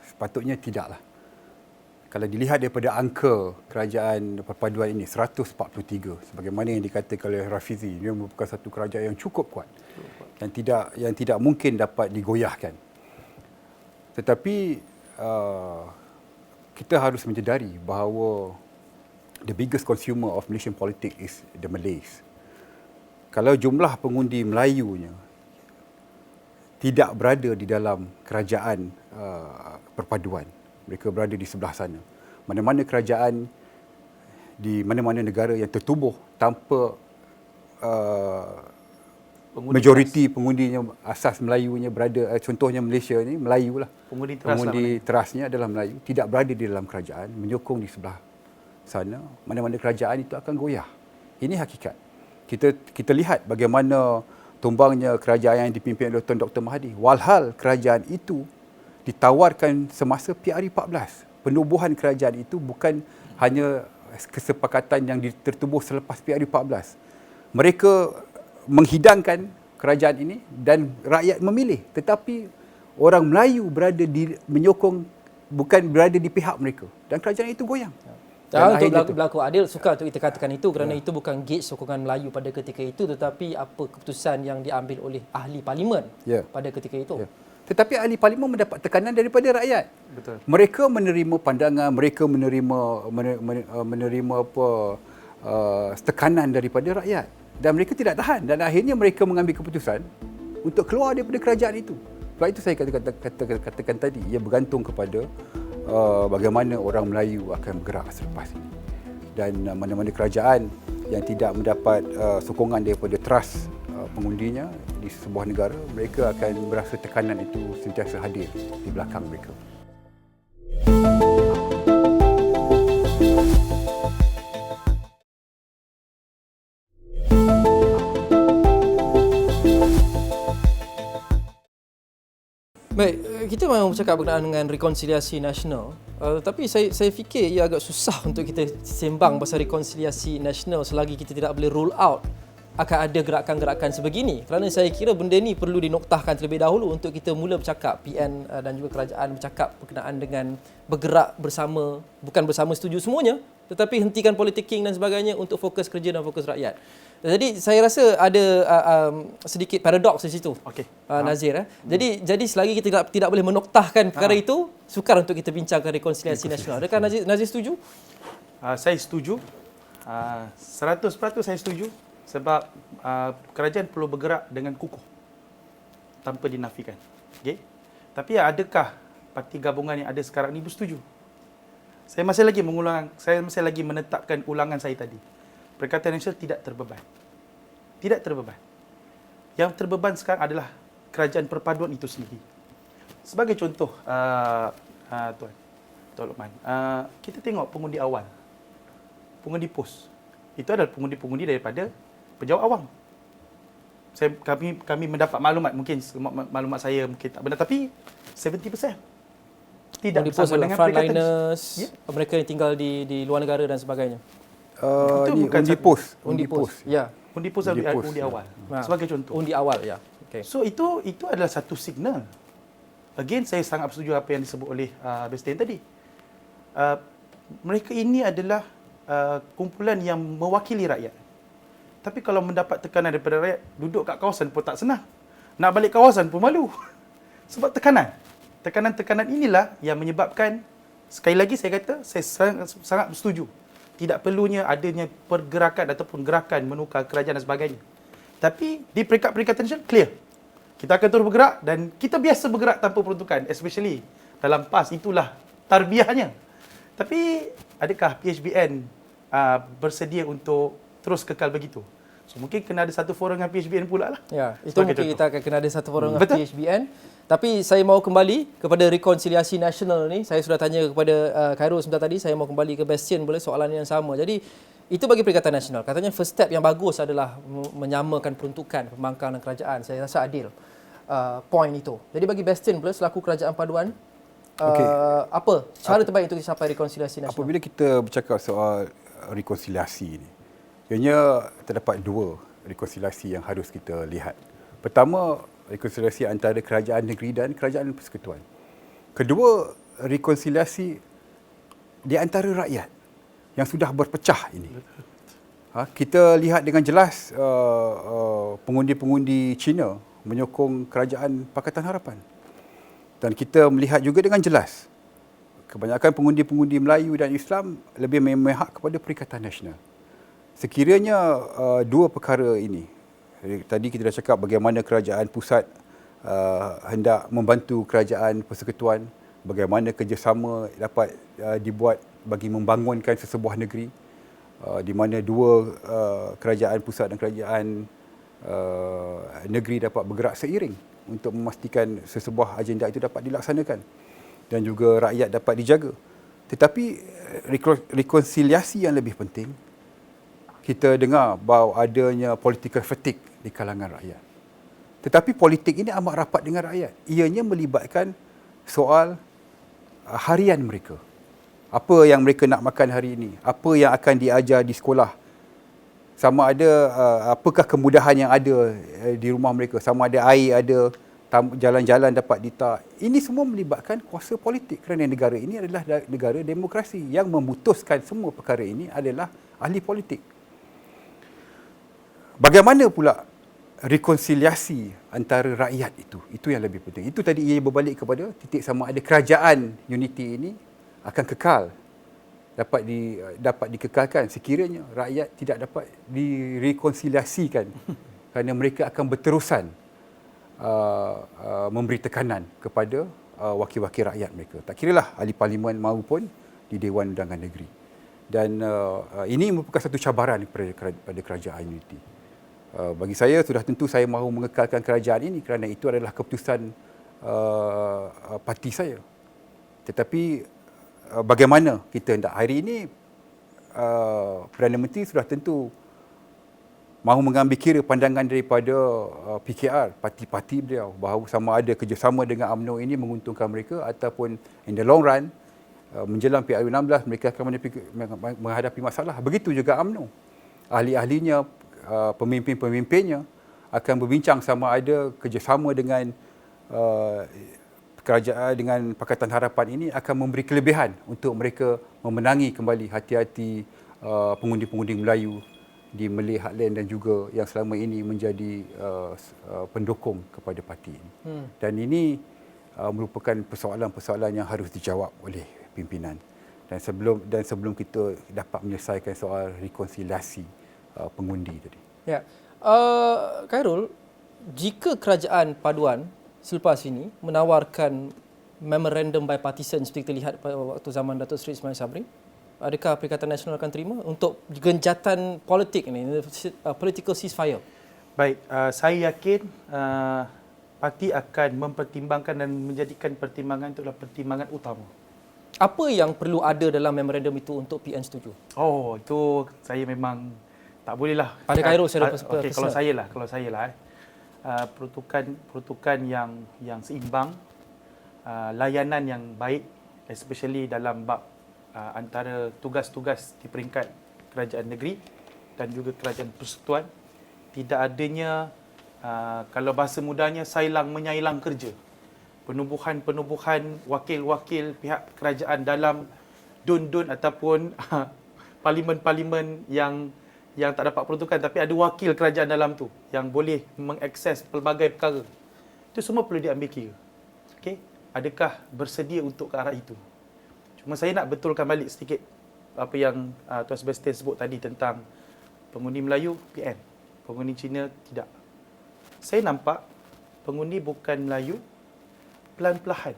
sepatutnya tidaklah. Kalau dilihat daripada angka kerajaan perpaduan ini, 143, sebagaimana yang dikatakan oleh Rafizi, dia merupakan satu kerajaan yang cukup kuat. Yang tidak mungkin dapat digoyahkan. Tetapi kita harus menyedari bahawa the biggest consumer of Malaysian politics is the Malays. Kalau jumlah pengundi Melayunya tidak berada di dalam kerajaan perpaduan, mereka berada di sebelah sana. Mana-mana kerajaan di mana-mana negara yang tertubuh tanpa majoriti pengundinya asas Melayunya berada, contohnya Malaysia ni Melayu lah. Pengundi terasnya adalah Melayu, tidak berada di dalam kerajaan, menyokong di sebelah sana, mana-mana kerajaan itu akan goyah. Ini hakikat. Kita lihat bagaimana tumbangnya kerajaan yang dipimpin oleh Dr. Mahathir. Walhal kerajaan itu ditawarkan semasa PRU14. Penubuhan kerajaan itu bukan hanya kesepakatan yang tertubuh selepas PRU14. Mereka menghidangkan kerajaan ini dan rakyat memilih, tetapi orang Melayu menyokong, bukan berada di pihak mereka, dan kerajaan itu goyang. Untuk berlaku adil, suka untuk kita katakan itu kerana itu bukan gauge sokongan Melayu pada ketika itu, tetapi apa keputusan yang diambil oleh ahli parlimen pada ketika itu. Tetapi ahli parlimen mendapat tekanan daripada rakyat. Betul. Mereka menerima pandangan, mereka menerima tekanan daripada rakyat. Dan mereka tidak tahan, dan akhirnya mereka mengambil keputusan untuk keluar daripada kerajaan itu. Sebab itu saya katakan tadi, ia bergantung kepada bagaimana orang Melayu akan bergerak selepas ini. Dan mana-mana kerajaan yang tidak mendapat sokongan daripada trust pengundinya di sebuah negara, mereka akan merasa tekanan itu sentiasa hadir di belakang mereka. Baik, kita mahu bercakap berkenaan dengan rekonsiliasi nasional. Tapi saya fikir ia agak susah untuk kita sembang pasal rekonsiliasi nasional selagi kita tidak boleh rule out akan ada gerakan-gerakan sebegini. Kerana saya kira benda ni perlu dinoktahkan terlebih dahulu untuk kita mula bercakap, PN dan juga kerajaan bercakap berkenaan dengan bergerak bersama, bukan bersama setuju semuanya, tetapi hentikan politicking dan sebagainya untuk fokus kerja dan fokus rakyat. Jadi saya rasa ada sedikit paradoks di situ, Nazir. Jadi selagi kita tidak boleh menoktahkan perkara itu, sukar untuk kita bincangkan rekonsiliasi nasional. Adakah Nazir setuju? Saya setuju. 100% saya setuju. Sebab kerajaan perlu bergerak dengan kukuh tanpa dinafikan. Okay? Tapi adakah parti gabungan yang ada sekarang ini bersetuju? Saya masih lagi menetapkan ulangan saya tadi. Perikatan Nasional tidak terbeban. Tidak terbeban. Yang terbeban sekarang adalah kerajaan perpaduan itu sendiri. Sebagai contoh, Tuan Luqman, kita tengok pengundi awal, pengundi pos. Itu adalah pengundi-pengundi daripada penjawat awam. Kami mendapat maklumat, mungkin maklumat saya mungkin tak benar, tapi 70% tidak bersama dengan frontliners, mereka yang tinggal di luar negara dan sebagainya. Itu ni bukan undi satu- pos. Undi pos. Ya. Undi pos Undi pos, undi ya. awal. Ha. Sebagai contoh. Undi awal ya. Okey. So itu adalah satu signal. Again, saya sangat bersetuju apa yang disebut oleh Bestin tadi. Mereka ini adalah kumpulan yang mewakili rakyat. Tapi kalau mendapat tekanan daripada rakyat, duduk kat kawasan pun tak senang. Nak balik kawasan pun malu. Sebab tekanan. Tekanan-tekanan inilah yang menyebabkan, sekali lagi saya kata, saya sangat bersetuju. Tidak perlunya adanya pergerakan ataupun gerakan menukar kerajaan dan sebagainya. Tapi di peringkat-peringkat international, clear. Kita akan terus bergerak dan kita biasa bergerak tanpa peruntukan, especially dalam PAS, itulah tarbiyahnya. Tapi adakah PHBN bersedia untuk terus kekal begitu? So mungkin kena ada satu forum dengan PHBN pula lah. Ya, itu Sebagai mungkin contoh. kita akan kena ada satu forum dengan Betul. PHBN. Tapi saya mau kembali kepada rekonsiliasi nasional ni. Saya sudah tanya kepada Khairul sebentar tadi, saya mau kembali ke Bastian boleh soalan yang sama. Jadi itu bagi Perikatan Nasional. Katanya first step yang bagus adalah menyamakan peruntukan pembangkangan kerajaan. Saya rasa adil point itu. Jadi bagi Bastian pula selaku kerajaan paduan, Okey. apa cara terbaik untuk capai rekonsiliasi nasional? Apabila kita bercakap soal rekonsiliasi ni, ianya terdapat dua rekonsiliasi yang harus kita lihat. Pertama, rekonsiliasi antara kerajaan negeri dan kerajaan persekutuan. Kedua, rekonsiliasi di antara rakyat yang sudah berpecah ini. Kita lihat dengan jelas pengundi-pengundi Cina menyokong kerajaan Pakatan Harapan. Dan kita melihat juga dengan jelas kebanyakan pengundi-pengundi Melayu dan Islam lebih memihak kepada Perikatan Nasional. Sekiranya dua perkara ini, tadi kita dah cakap bagaimana kerajaan pusat hendak membantu kerajaan persekutuan, bagaimana kerjasama dapat dibuat bagi membangunkan sesebuah negeri, di mana dua kerajaan pusat dan kerajaan negeri dapat bergerak seiring untuk memastikan sesebuah agenda itu dapat dilaksanakan dan juga rakyat dapat dijaga. Tetapi rekonsiliasi yang lebih penting, kita dengar bahawa adanya political fatigue di kalangan rakyat. Tetapi politik ini amat rapat dengan rakyat. Ianya melibatkan soal harian mereka. Apa yang mereka nak makan hari ini? Apa yang akan diajar di sekolah? Sama ada apakah kemudahan yang ada di rumah mereka? Sama ada air ada, jalan-jalan dapat ditak. Ini semua melibatkan kuasa politik kerana negara ini adalah negara demokrasi. Yang memutuskan semua perkara ini adalah ahli politik. Bagaimana pula rekonsiliasi antara rakyat itu yang lebih penting. Itu tadi ia berbalik kepada titik sama ada kerajaan unity ini akan kekal, dapat dikekalkan sekiranya rakyat tidak dapat direkonsiliasikan kerana mereka akan berterusan memberi tekanan kepada wakil-wakil rakyat mereka. Tak kiralah ahli parlimen maupun di Dewan Undangan Negeri. Dan ini merupakan satu cabaran kepada kerajaan unity. Bagi saya sudah tentu saya mahu mengekalkan kerajaan ini kerana itu adalah keputusan parti saya. Tetapi bagaimana kita hendak hari ini Perdana Menteri sudah tentu mahu mengambil kira pandangan daripada PKR, parti-parti beliau, bahawa sama ada kerjasama dengan UMNO ini menguntungkan mereka ataupun in the long run menjelang PRU16 mereka akan menghadapi masalah. Begitu juga UMNO. Ahli-ahlinya, pemimpin-pemimpinnya akan berbincang sama ada kerjasama dengan kerajaan dengan Pakatan Harapan ini akan memberi kelebihan untuk mereka memenangi kembali hati-hati pengundi-pengundi Melayu di Malay Heartland dan juga yang selama ini menjadi pendukung kepada parti ini. Dan ini merupakan persoalan-persoalan yang harus dijawab oleh pimpinan. Dan sebelum kita dapat menyelesaikan soal rekonsiliasi pengundi tadi. Ya. Khairul, jika kerajaan paduan selepas ini menawarkan memorandum bipartisan seperti kita lihat pada waktu zaman Datuk Seri Ismail Sabri, adakah Perikatan Nasional akan terima untuk genjatan politik ini, political ceasefire? Baik, saya yakin parti akan mempertimbangkan dan menjadikan pertimbangan itu adalah pertimbangan utama. Apa yang perlu ada dalam memorandum itu untuk PN setuju? Oh, itu saya memang tak bolehlah. Pada Khairul saya Okey, kalau saya lah peruntukan yang seimbang, layanan yang baik, especially dalam bab antara tugas-tugas di peringkat kerajaan negeri dan juga kerajaan persekutuan. Tidak adanya, kalau bahasa mudahnya, sailang menyailang kerja. Penubuhan wakil-wakil pihak kerajaan dalam dun-dun ataupun parlimen-parlimen yang tak dapat peruntukan, tapi ada wakil kerajaan dalam tu yang boleh mengakses pelbagai perkara. Itu semua perlu diambil kira. Okey, adakah bersedia untuk ke arah itu? Cuma saya nak betulkan balik sedikit apa yang Tuan Sebastian sebut tadi tentang pengundi Melayu PN, pengundi Cina tidak. Saya nampak pengundi bukan Melayu pelan-pelan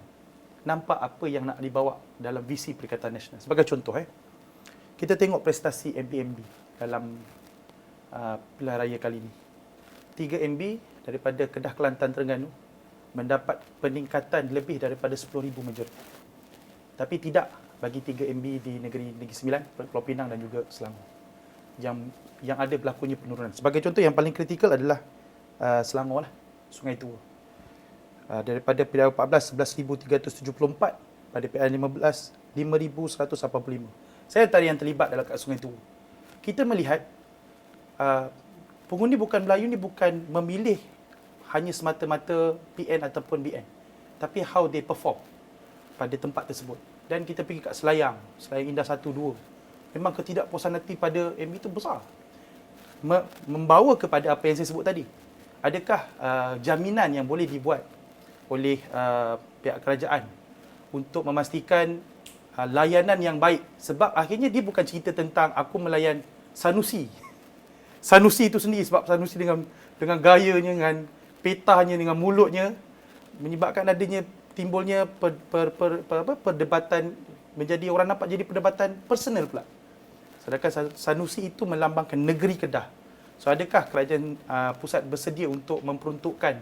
nampak apa yang nak dibawa dalam visi Perikatan Nasional. Sebagai contoh, kita tengok prestasi MPMB dalam pilihan raya kali ini. 3 MB daripada Kedah, Kelantan, Terengganu mendapat peningkatan lebih daripada 10,000 majoriti. Tapi tidak bagi 3 MB di Negeri Sembilan, Pulau Pinang dan juga Selangor. Yang ada berlakunya penurunan. Sebagai contoh yang paling kritikal adalah Selangor lah, Sungai Tua. Daripada pilihan 14, 11,374, pada pilihan 15, 5,185. Saya antara yang terlibat dalam kat Sungai Tua. Kita melihat pengundi bukan Melayu ni bukan memilih hanya semata-mata PN ataupun BN, tapi how they perform pada tempat tersebut. Dan kita pergi kat Selayang Indah 1, 2. Memang ketidakpuasan hati pada MB itu besar. Membawa kepada apa yang saya sebut tadi. Adakah jaminan yang boleh dibuat oleh pihak kerajaan untuk memastikan layanan yang baik? Sebab akhirnya dia bukan cerita tentang aku melayan Sanusi. Sanusi itu sendiri, sebab Sanusi dengan gayanya, dengan petanya, dengan mulutnya menyebabkan adanya timbulnya perdebatan, menjadi orang nampak jadi perdebatan personal pula. Sedangkan Sanusi itu melambangkan negeri Kedah. So adakah kerajaan pusat bersedia untuk memperuntukkan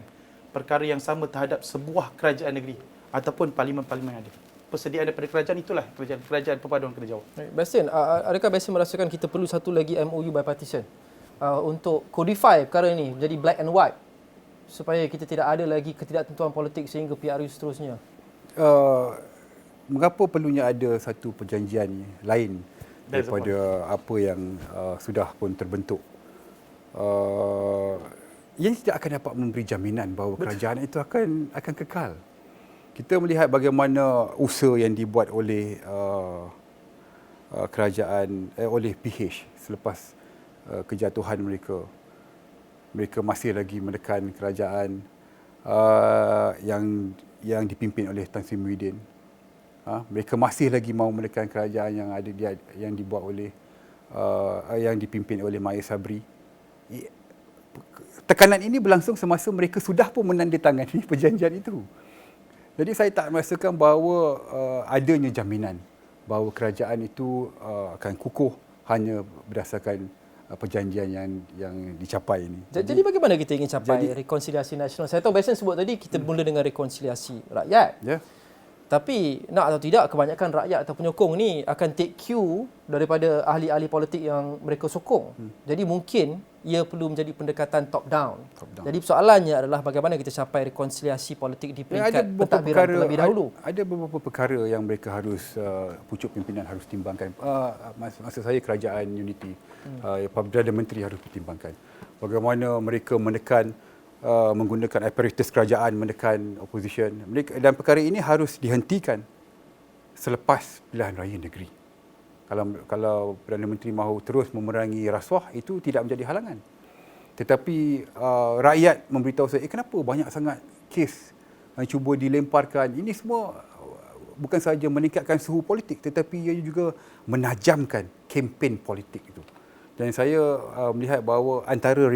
perkara yang sama terhadap sebuah kerajaan negeri ataupun parlimen-parlimen yang ada? Persediaan daripada kerajaan itulah kerajaan perpaduan Kedah Jawa. Bastian, adakah Bastian merasakan kita perlu satu lagi MOU bipartisan untuk codify perkara ini menjadi black and white supaya kita tidak ada lagi ketidaktentuan politik sehingga PRU seterusnya? Mengapa perlunya ada satu perjanjian lain daripada apa yang sudah pun terbentuk? Yang tidak akan dapat memberi jaminan bahawa kerajaan itu akan kekal. Kita melihat bagaimana usaha yang dibuat oleh kerajaan, oleh PH selepas kejatuhan mereka. Mereka masih lagi menekan kerajaan yang dipimpin oleh Tan Sri Muhyiddin. Mereka masih lagi mahu menekan kerajaan yang dibuat oleh yang dipimpin oleh Maya Sabri. Tekanan ini berlangsung semasa mereka sudah pun menandatangani perjanjian itu. Jadi saya tak merasakan bahawa adanya jaminan bahawa kerajaan itu akan kukuh hanya berdasarkan perjanjian yang dicapai ini. Jadi bagaimana kita ingin capai rekonsiliasi nasional? Saya tahu Bastian sebut tadi kita mula dengan rekonsiliasi rakyat. Ya. Tapi nak atau tidak, kebanyakan rakyat atau penyokong ni akan take cue daripada ahli-ahli politik yang mereka sokong. Jadi mungkin ia perlu menjadi pendekatan top down. Jadi persoalannya adalah bagaimana kita capai rekonsiliasi politik di peringkat pentadbiran terlebih dahulu. Ada beberapa perkara yang mereka harus, pucuk pimpinan harus timbangkan. Maksud saya kerajaan unity, Perdana Menteri harus pertimbangkan. Bagaimana mereka menekan, menggunakan aparatus kerajaan menekan opposition. Dan perkara ini harus dihentikan selepas pilihan raya negeri. Kalau Perdana Menteri mahu terus memerangi rasuah, itu tidak menjadi halangan. Tetapi rakyat memberitahu saya, kenapa banyak sangat kes yang cuba dilemparkan. Ini semua bukan sahaja meningkatkan suhu politik, tetapi ia juga menajamkan kempen politik itu. Dan saya melihat bahawa antara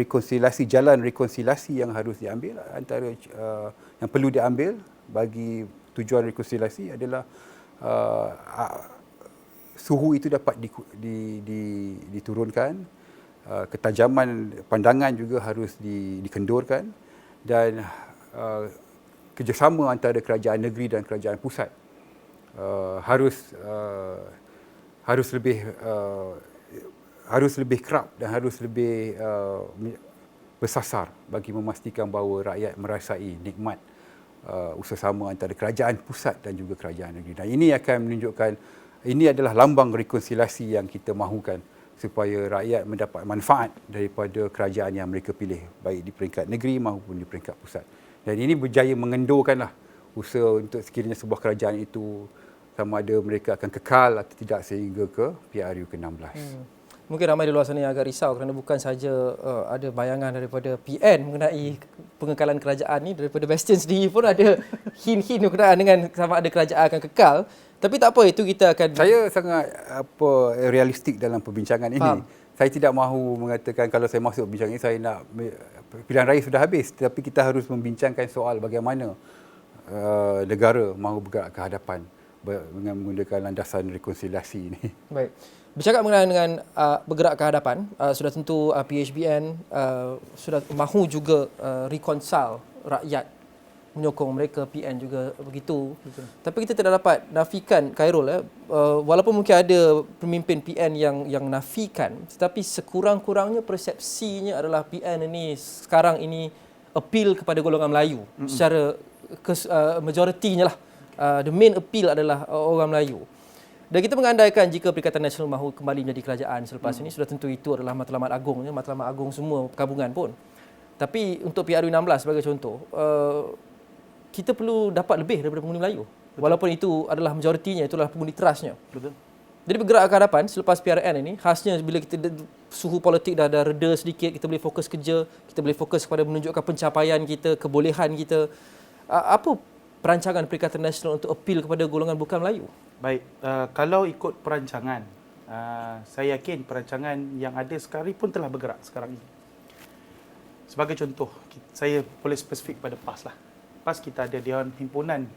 jalan rekonsiliasi yang harus diambil, antara yang perlu diambil bagi tujuan rekonsiliasi adalah suhu itu dapat diturunkan, ketajaman pandangan juga harus dikendurkan, dan kerjasama antara kerajaan negeri dan kerajaan pusat harus lebih kerap dan harus lebih bersasar bagi memastikan bahawa rakyat merasai nikmat usaha-sama antara kerajaan pusat dan juga kerajaan negeri. Dan ini akan menunjukkan, ini adalah lambang rekonsiliasi yang kita mahukan supaya rakyat mendapat manfaat daripada kerajaan yang mereka pilih, baik di peringkat negeri maupun di peringkat pusat. Dan ini berjaya mengendurkanlah usaha untuk sekiranya sebuah kerajaan itu sama ada mereka akan kekal atau tidak sehingga ke PRU ke-16. Mungkin ramai di luar sana yang agak risau kerana bukan saja ada bayangan daripada PN mengenai pengekalan kerajaan ni, daripada Bastian sendiri pun ada hint-hint berkenaan dengan sama ada kerajaan akan kekal. Tapi tak apa, itu kita akan... Saya sangat realistik dalam perbincangan ini. Faham. Saya tidak mahu mengatakan kalau saya masuk perbincangan ini saya nak pilihan raya sudah habis, tapi kita harus membincangkan soal bagaimana negara mahu bergerak ke hadapan dengan menggunakan landasan rekonsiliasi ini. Baik. Bercakap mengenai dengan bergerak ke hadapan, sudah tentu PHBN sudah mahu juga reconcile rakyat, menyokong mereka, PN juga begitu. Betul. Tapi kita tidak dapat nafikan, Khairul, walaupun mungkin ada pemimpin PN yang nafikan, tetapi sekurang-kurangnya persepsinya adalah PN ini sekarang ini appeal kepada golongan Melayu secara majoritinya lah. The main appeal adalah orang Melayu. Dan kita mengandaikan jika Perikatan Nasional mahu kembali menjadi kerajaan selepas ini, sudah tentu itu adalah matlamat agungnya, matlamat agung semua perkabungan pun. Tapi untuk PRU 16 sebagai contoh, kita perlu dapat lebih daripada pengundi Melayu. Betul. Walaupun itu adalah majoritinya, itulah pengundi terasnya. Betul. Jadi bergerak ke hadapan selepas PRN ini, khasnya bila kita suhu politik dah reda sedikit, kita boleh fokus kerja, kita boleh fokus kepada menunjukkan pencapaian kita, kebolehan kita. Apa perancangan Perikatan Nasional untuk appeal kepada golongan bukan Melayu? Baik, kalau ikut perancangan, saya yakin perancangan yang ada sekarang pun telah bergerak sekarang ini. Sebagai contoh, saya boleh spesifik pada PAS lah. PAS kita ada Dewan Himpunan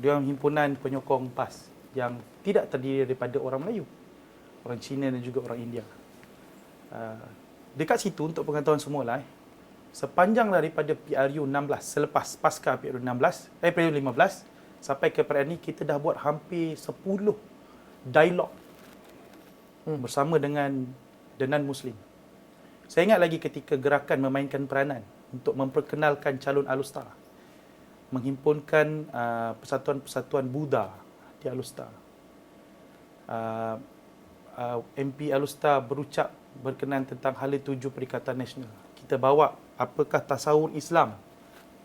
Dewan Himpunan Penyokong PAS yang tidak terdiri daripada orang Melayu, orang Cina dan juga orang India. Dekat situ untuk pengetahuan semua sepanjang daripada PRU 16 selepas pasca PRU 15 sampai ke PRN ni kita dah buat hampir 10 dialog bersama dengan Denan Muslim. Saya ingat lagi ketika gerakan memainkan peranan untuk memperkenalkan calon Alustar, menghimpunkan persatuan-persatuan Buddha di Alustar. MP Alustar berucap berkenaan tentang hala tuju Perikatan Nasional. Kita bawa apakah tasawur Islam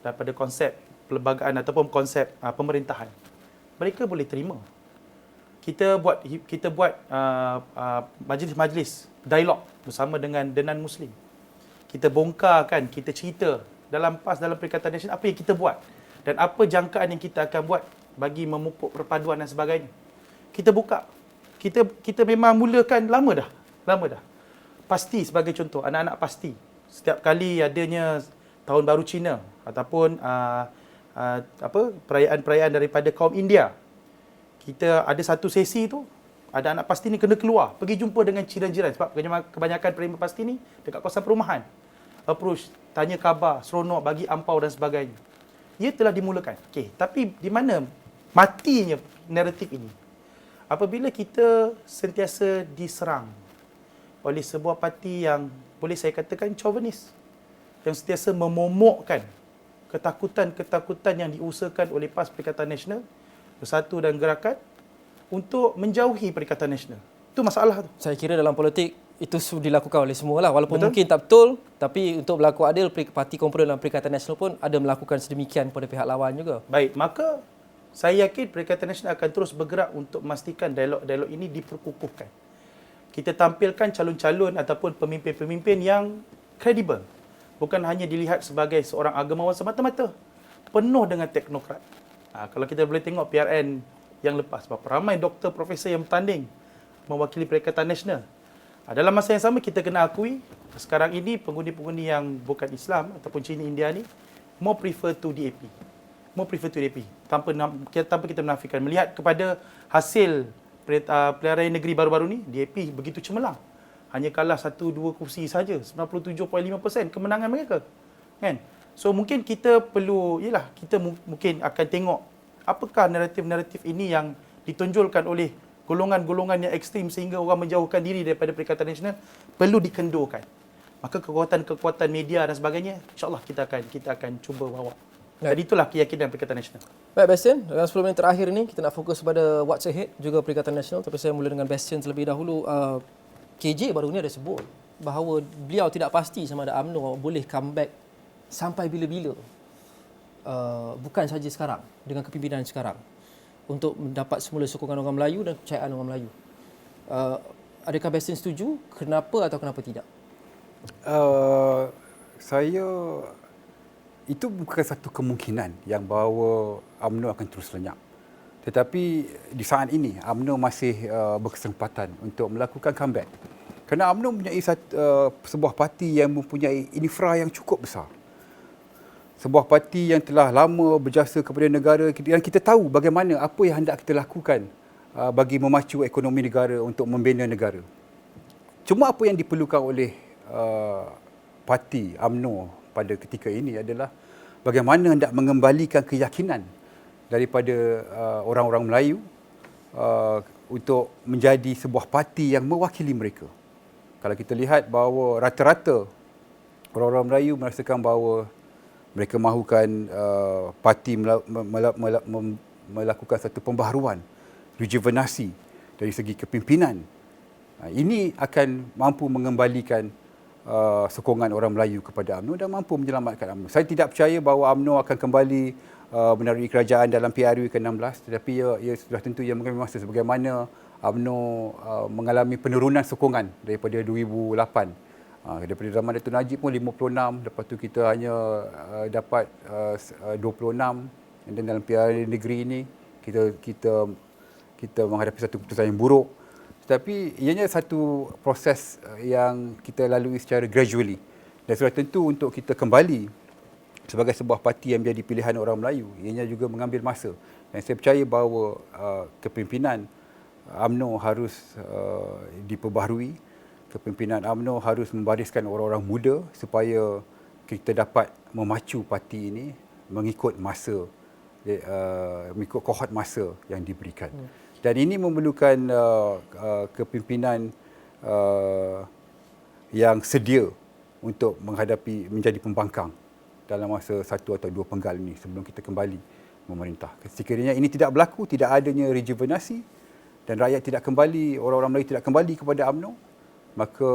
daripada konsep perlembagaan ataupun konsep pemerintahan. Mereka boleh terima. Kita buat majlis-majlis dialog bersama dengan Denan Muslim. Kita bongkarkan, kita cerita dalam PAS, dalam Perikatan Nasional apa yang kita buat dan apa jangkaan yang kita akan buat bagi memupuk perpaduan dan sebagainya. Kita buka. Kita memang mulakan lama dah. Pasti sebagai contoh, anak-anak pasti setiap kali adanya Tahun Baru Cina ataupun perayaan-perayaan daripada kaum India, kita ada satu sesi tu, ada anak pasti ni kena keluar, pergi jumpa dengan jiran-jiran sebab kebanyakan penerima pasti ni dekat kawasan perumahan. Approach, tanya khabar, seronok, bagi ampau dan sebagainya. Ia telah dimulakan. Okey, tapi di mana matinya naratif ini? Apabila kita sentiasa diserang oleh sebuah parti yang boleh saya katakan chauvinis, yang sentiasa memomokkan ketakutan-ketakutan yang diusahakan oleh PAS Perikatan Nasional Bersatu dan Gerakan untuk menjauhi Perikatan Nasional. Itu masalah tu. Saya kira dalam politik itu dilakukan oleh semua lah. Walaupun Betul. mungkin tak betul, tapi untuk berlaku adil, parti komponen dalam Perikatan Nasional pun ada melakukan sedemikian pada pihak lawan juga. Baik, maka saya yakin Perikatan Nasional akan terus bergerak untuk memastikan dialog-dialog ini diperkukuhkan. Kita tampilkan calon-calon ataupun pemimpin-pemimpin yang kredibel. Bukan hanya dilihat sebagai seorang agamawan semata-mata. Penuh dengan teknokrat. Kalau kita boleh tengok PRN yang lepas, berapa ramai doktor, profesor yang bertanding mewakili Perikatan Nasional. Dalam masa yang sama, kita kena akui, sekarang ini pengundi-pengundi yang bukan Islam ataupun Cina, India ni, more prefer to DAP. Tanpa kita menafikan. Melihat kepada hasil pilihan raya negeri baru-baru ni, DAP begitu cemerlang. Hanya kalah 1-2 kursi saja, 97.5% kemenangan mereka. Kan? So mungkin kita perlu, kita mungkin akan tengok apakah naratif-naratif ini yang ditonjolkan oleh golongan-golongan yang ekstrim sehingga orang menjauhkan diri daripada Perikatan Nasional perlu dikendurkan. Maka kekuatan-kekuatan media dan sebagainya, insya-Allah kita akan cuba bawa. Jadi itulah keyakinan Perikatan Nasional. Baik Bastian, dalam 10 minit terakhir ini kita nak fokus pada what's ahead juga Perikatan Nasional, tapi saya mula dengan Bastian terlebih dahulu. KJ baru ni ada sebut bahawa beliau tidak pasti sama ada UMNO boleh comeback sampai bila-bila. Bukan saja sekarang dengan kepimpinan sekarang untuk mendapat semula sokongan orang Melayu dan kepercayaan orang Melayu. Adakah Bastian setuju? Kenapa atau kenapa tidak? Saya itu bukan satu kemungkinan yang bahawa UMNO akan terus lenyap. Tetapi di saat ini UMNO masih berkesempatan untuk melakukan comeback. Kerana UMNO mempunyai sebuah parti yang mempunyai infra yang cukup besar. Sebuah parti yang telah lama berjasa kepada negara dan kita tahu bagaimana apa yang hendak kita lakukan bagi memacu ekonomi negara untuk membina negara. Cuma apa yang diperlukan oleh parti UMNO pada ketika ini adalah bagaimana hendak mengembalikan keyakinan daripada orang-orang Melayu untuk menjadi sebuah parti yang mewakili mereka. Kalau kita lihat bahawa rata-rata orang-orang Melayu merasakan bahawa mereka mahukan parti melakukan satu pembaharuan, rejuvenasi dari segi kepimpinan. Ini akan mampu mengembalikan sokongan orang Melayu kepada UMNO dan mampu menyelamatkan UMNO. Saya tidak percaya bahawa UMNO akan kembali menaruhi kerajaan dalam PRU ke-16, tetapi ia sudah tentu ia mengambil masa sebagaimana UMNO mengalami penurunan sokongan daripada 2008. Daripada zaman Datuk Najib pun 56, lepas tu kita hanya dapat 26, dan dalam PRU negeri ini kita menghadapi satu keputusan yang buruk. Tetapi ianya satu proses yang kita lalui secara gradually. Dan sudah tentu untuk kita kembali sebagai sebuah parti yang menjadi pilihan orang Melayu, ianya juga mengambil masa. Dan saya percaya bahawa kepimpinan UMNO harus diperbaharui. Kepimpinan UMNO harus membariskan orang-orang muda supaya kita dapat memacu parti ini mengikut masa, mengikut kohort masa yang diberikan. Dan ini memerlukan kepimpinan yang sedia untuk menjadi pembangkang dalam masa 1 atau 2 penggal ini sebelum kita kembali memerintah. Sekiranya ini tidak berlaku, tidak adanya rejuvenasi dan rakyat tidak kembali, orang-orang Melayu tidak kembali kepada UMNO, maka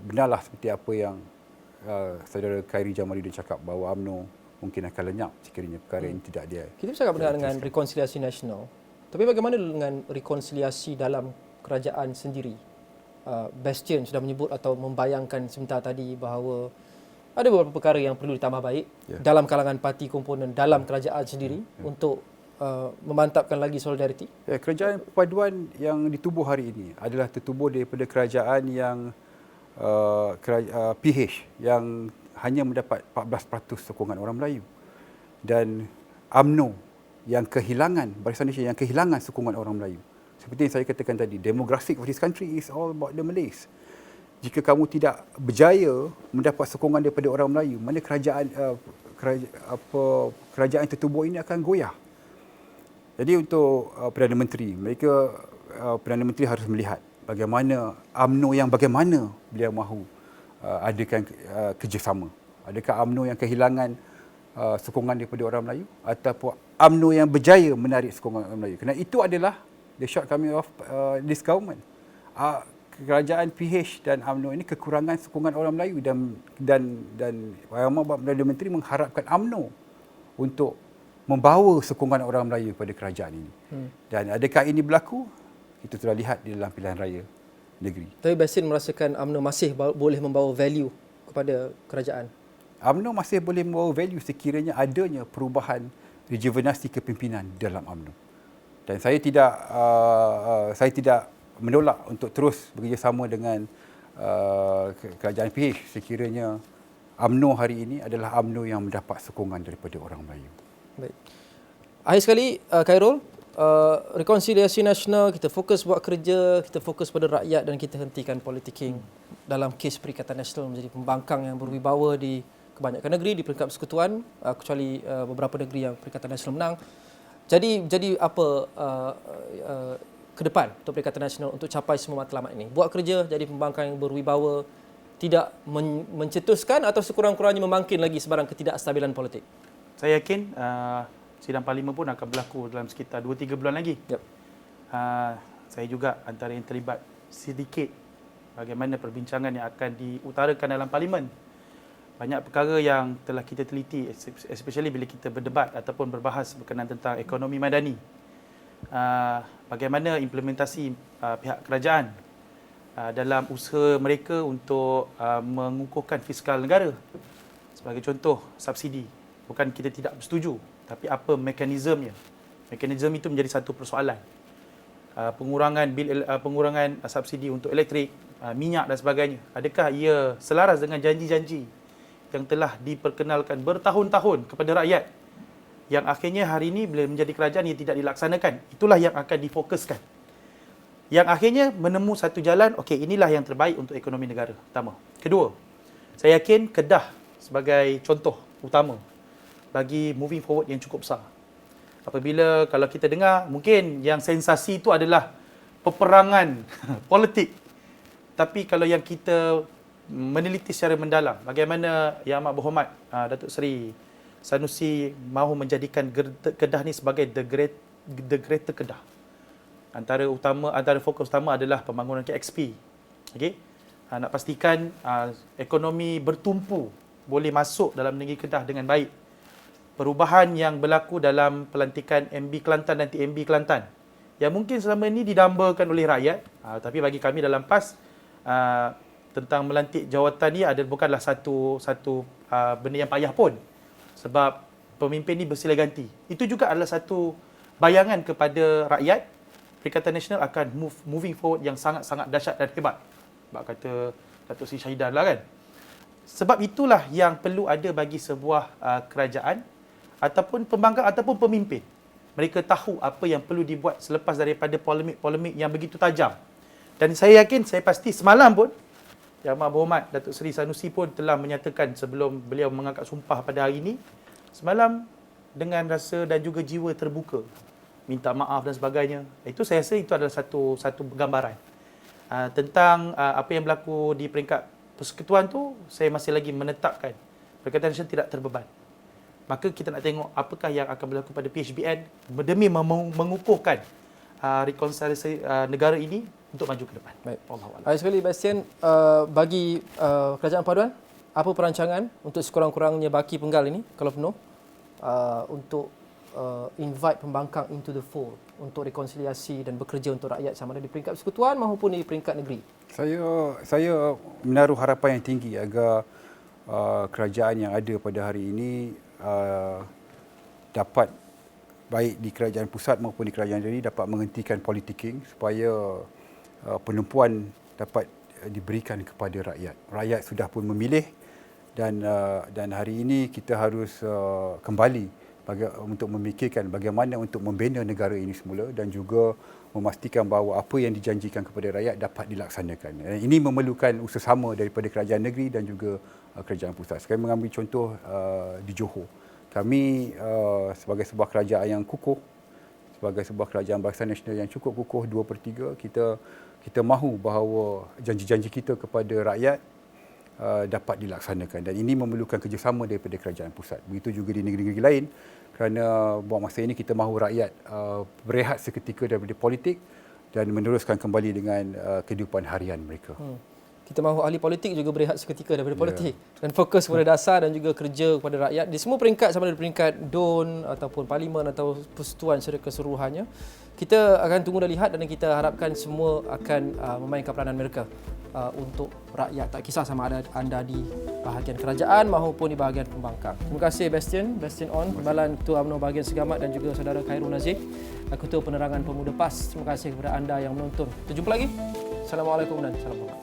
benarlah seperti apa yang saudara Khairi Jamaluddin cakap bahawa UMNO mungkin akan lenyap sekiranya perkara ini tidak dia. Kita bercakap dengan rekonsiliasi nasional. Tapi bagaimana dengan rekonsiliasi dalam kerajaan sendiri? Bastian sudah menyebut atau membayangkan sebentar tadi bahawa ada beberapa perkara yang perlu ditambah baik dalam kalangan parti komponen dalam kerajaan sendiri untuk memantapkan lagi solidariti. Kerajaan perpaduan yang ditubuh hari ini adalah tertubuh daripada kerajaan yang PH yang hanya mendapat 14% sokongan orang Melayu, dan UMNO yang kehilangan, Barisan Malaysia yang kehilangan sokongan orang Melayu. Seperti yang saya katakan tadi, demographic of this country is all about the Malays. Jika kamu tidak berjaya mendapat sokongan daripada orang Melayu, mana kerajaan kerajaan tertubuh ini akan goyah. Jadi untuk Perdana Menteri, Perdana Menteri harus melihat bagaimana UMNO yang bagaimana beliau mahu adakan kerjasama. Adakah UMNO yang kehilangan sokongan daripada orang Melayu ataupun UMNO yang berjaya menarik sokongan orang Melayu? Kerana itu adalah the shortcoming of this government. Kerajaan PH dan UMNO ini kekurangan sokongan orang Melayu dan Perdana Menteri mengharapkan UMNO untuk membawa sokongan orang Melayu kepada kerajaan ini. Dan adakah ini berlaku? Kita sudah lihat di dalam pilihan raya negeri. Tapi Bastian merasakan UMNO masih boleh membawa value kepada kerajaan? UMNO masih boleh membawa value sekiranya adanya perubahan rejuvenasi kepimpinan dalam UMNO. Dan saya tidak menolak untuk terus bekerjasama dengan kerajaan PH sekiranya UMNO hari ini adalah UMNO yang mendapat sokongan daripada orang Melayu. Baik. Akhir sekali, Khairul, rekonsiliasi nasional, kita fokus buat kerja, kita fokus pada rakyat dan kita hentikan politicking dalam kes Perikatan Nasional menjadi pembangkang yang berwibawa di kebanyakan negeri, di peringkat persekutuan, kecuali beberapa negeri yang Perikatan Nasional menang. Jadi apa ke depan untuk Perikatan Nasional untuk capai semua matlamat ini? Buat kerja, jadi pembangkang yang berwibawa, tidak mencetuskan atau sekurang-kurangnya membangkit lagi sebarang ketidakstabilan politik? saya yakin sidang parlimen pun akan berlaku dalam sekitar 2-3 bulan lagi. Yep. Saya juga antara yang terlibat sedikit bagaimana perbincangan yang akan diutarakan dalam parlimen. Banyak perkara yang telah kita teliti, especially bila kita berdebat ataupun berbahas berkenaan tentang ekonomi madani. Bagaimana implementasi pihak kerajaan dalam usaha mereka untuk mengukuhkan fiskal negara. Sebagai contoh, subsidi. Bukan kita tidak bersetuju, tapi apa mekanismenya. Mekanisme itu menjadi satu persoalan. Pengurangan subsidi untuk elektrik, minyak dan sebagainya. Adakah ia selaras dengan janji-janji yang telah diperkenalkan bertahun-tahun kepada rakyat, yang akhirnya hari ini bila menjadi kerajaan ia tidak dilaksanakan? Itulah yang akan difokuskan. Yang akhirnya menemu satu jalan, okey, inilah yang terbaik untuk ekonomi negara. Pertama. Kedua, saya yakin Kedah sebagai contoh utama bagi moving forward yang cukup besar. Apabila kalau kita dengar, mungkin yang sensasi itu adalah peperangan politik. Tapi kalau yang kita meneliti secara mendalam, bagaimana Yang Amat Berhormat Datuk Seri Sanusi mahu menjadikan Kedah ni sebagai the Greater Kedah. Antara fokus utama adalah pembangunan KXP. Okey. Nak pastikan ekonomi bertumpu boleh masuk dalam negeri Kedah dengan baik. Perubahan yang berlaku dalam pelantikan MB Kelantan dan TMB Kelantan yang mungkin selama ini didambakan oleh rakyat, tapi bagi kami dalam PAS tentang melantik jawatan ni bukanlah satu benda yang payah pun, sebab pemimpin ni bersilih ganti. Itu juga adalah satu bayangan kepada rakyat Perikatan Nasional akan moving forward yang sangat-sangat dahsyat dan hebat. Sebab kata Datuk Seri Syahidan lah kan. Sebab itulah yang perlu ada bagi sebuah kerajaan ataupun pembangkang ataupun pemimpin. Mereka tahu apa yang perlu dibuat selepas daripada polemik-polemik yang begitu tajam. Dan saya yakin, saya pasti semalam pun Yang Amat Berhormat Datuk Seri Sanusi pun telah menyatakan sebelum beliau mengangkat sumpah pada hari ini, semalam dengan rasa dan juga jiwa terbuka, minta maaf dan sebagainya. Itu saya rasa itu adalah satu gambaran tentang apa yang berlaku di peringkat persekutuan tu. Saya masih lagi menetapkan Perikatan Nasional tidak terbeban. Maka kita nak tengok apakah yang akan berlaku pada PHBN demi mengukuhkan rekonsiliasi negara ini untuk maju ke depan. Baik. Akhir sekali, Bastian, bagi Kerajaan Paduan, apa perancangan untuk sekurang-kurangnya baki penggal ini kalau penuh untuk invite pembangkang into the fold untuk rekonsiliasi dan bekerja untuk rakyat sama ada di peringkat persekutuan maupun di peringkat negeri? Saya menaruh harapan yang tinggi agar kerajaan yang ada pada hari ini dapat, baik di kerajaan pusat maupun di kerajaan negeri, dapat menghentikan politicking supaya penumpuan dapat diberikan kepada rakyat. Rakyat sudah pun memilih dan hari ini kita harus kembali untuk memikirkan bagaimana untuk membina negara ini semula dan juga memastikan bahawa apa yang dijanjikan kepada rakyat dapat dilaksanakan. Ini memerlukan usaha-sama daripada kerajaan negeri dan juga kerajaan pusat. Saya mengambil contoh di Johor. Kami sebagai sebuah kerajaan yang kukuh, sebagai sebuah kerajaan Barisan Nasional yang cukup kukuh 2/3, kita mahu bahawa janji-janji kita kepada rakyat dapat dilaksanakan dan ini memerlukan kerjasama daripada kerajaan pusat. Begitu juga di negeri-negeri lain, kerana buat masa ini kita mahu rakyat berehat seketika daripada politik dan meneruskan kembali dengan kehidupan harian mereka. Kita mahu ahli politik juga berehat seketika daripada politik dan fokus pada dasar dan juga kerja kepada rakyat di semua peringkat, sama ada peringkat DUN ataupun parlimen atau persekutuan secara keseluruhannya. Kita akan tunggu dan lihat dan kita harapkan semua akan memainkan peranan mereka untuk rakyat, tak kisah sama ada anda di bahagian kerajaan maupun di bahagian pembangkang. Terima kasih Bastian On, Timbalan Ketua UMNO bahagian Segamat, dan juga saudara Khairul Nazir, Ketua Penerangan Pemuda PAS. Terima kasih kepada anda yang menonton. Kita jumpa lagi. Assalamualaikum dan salam hormat.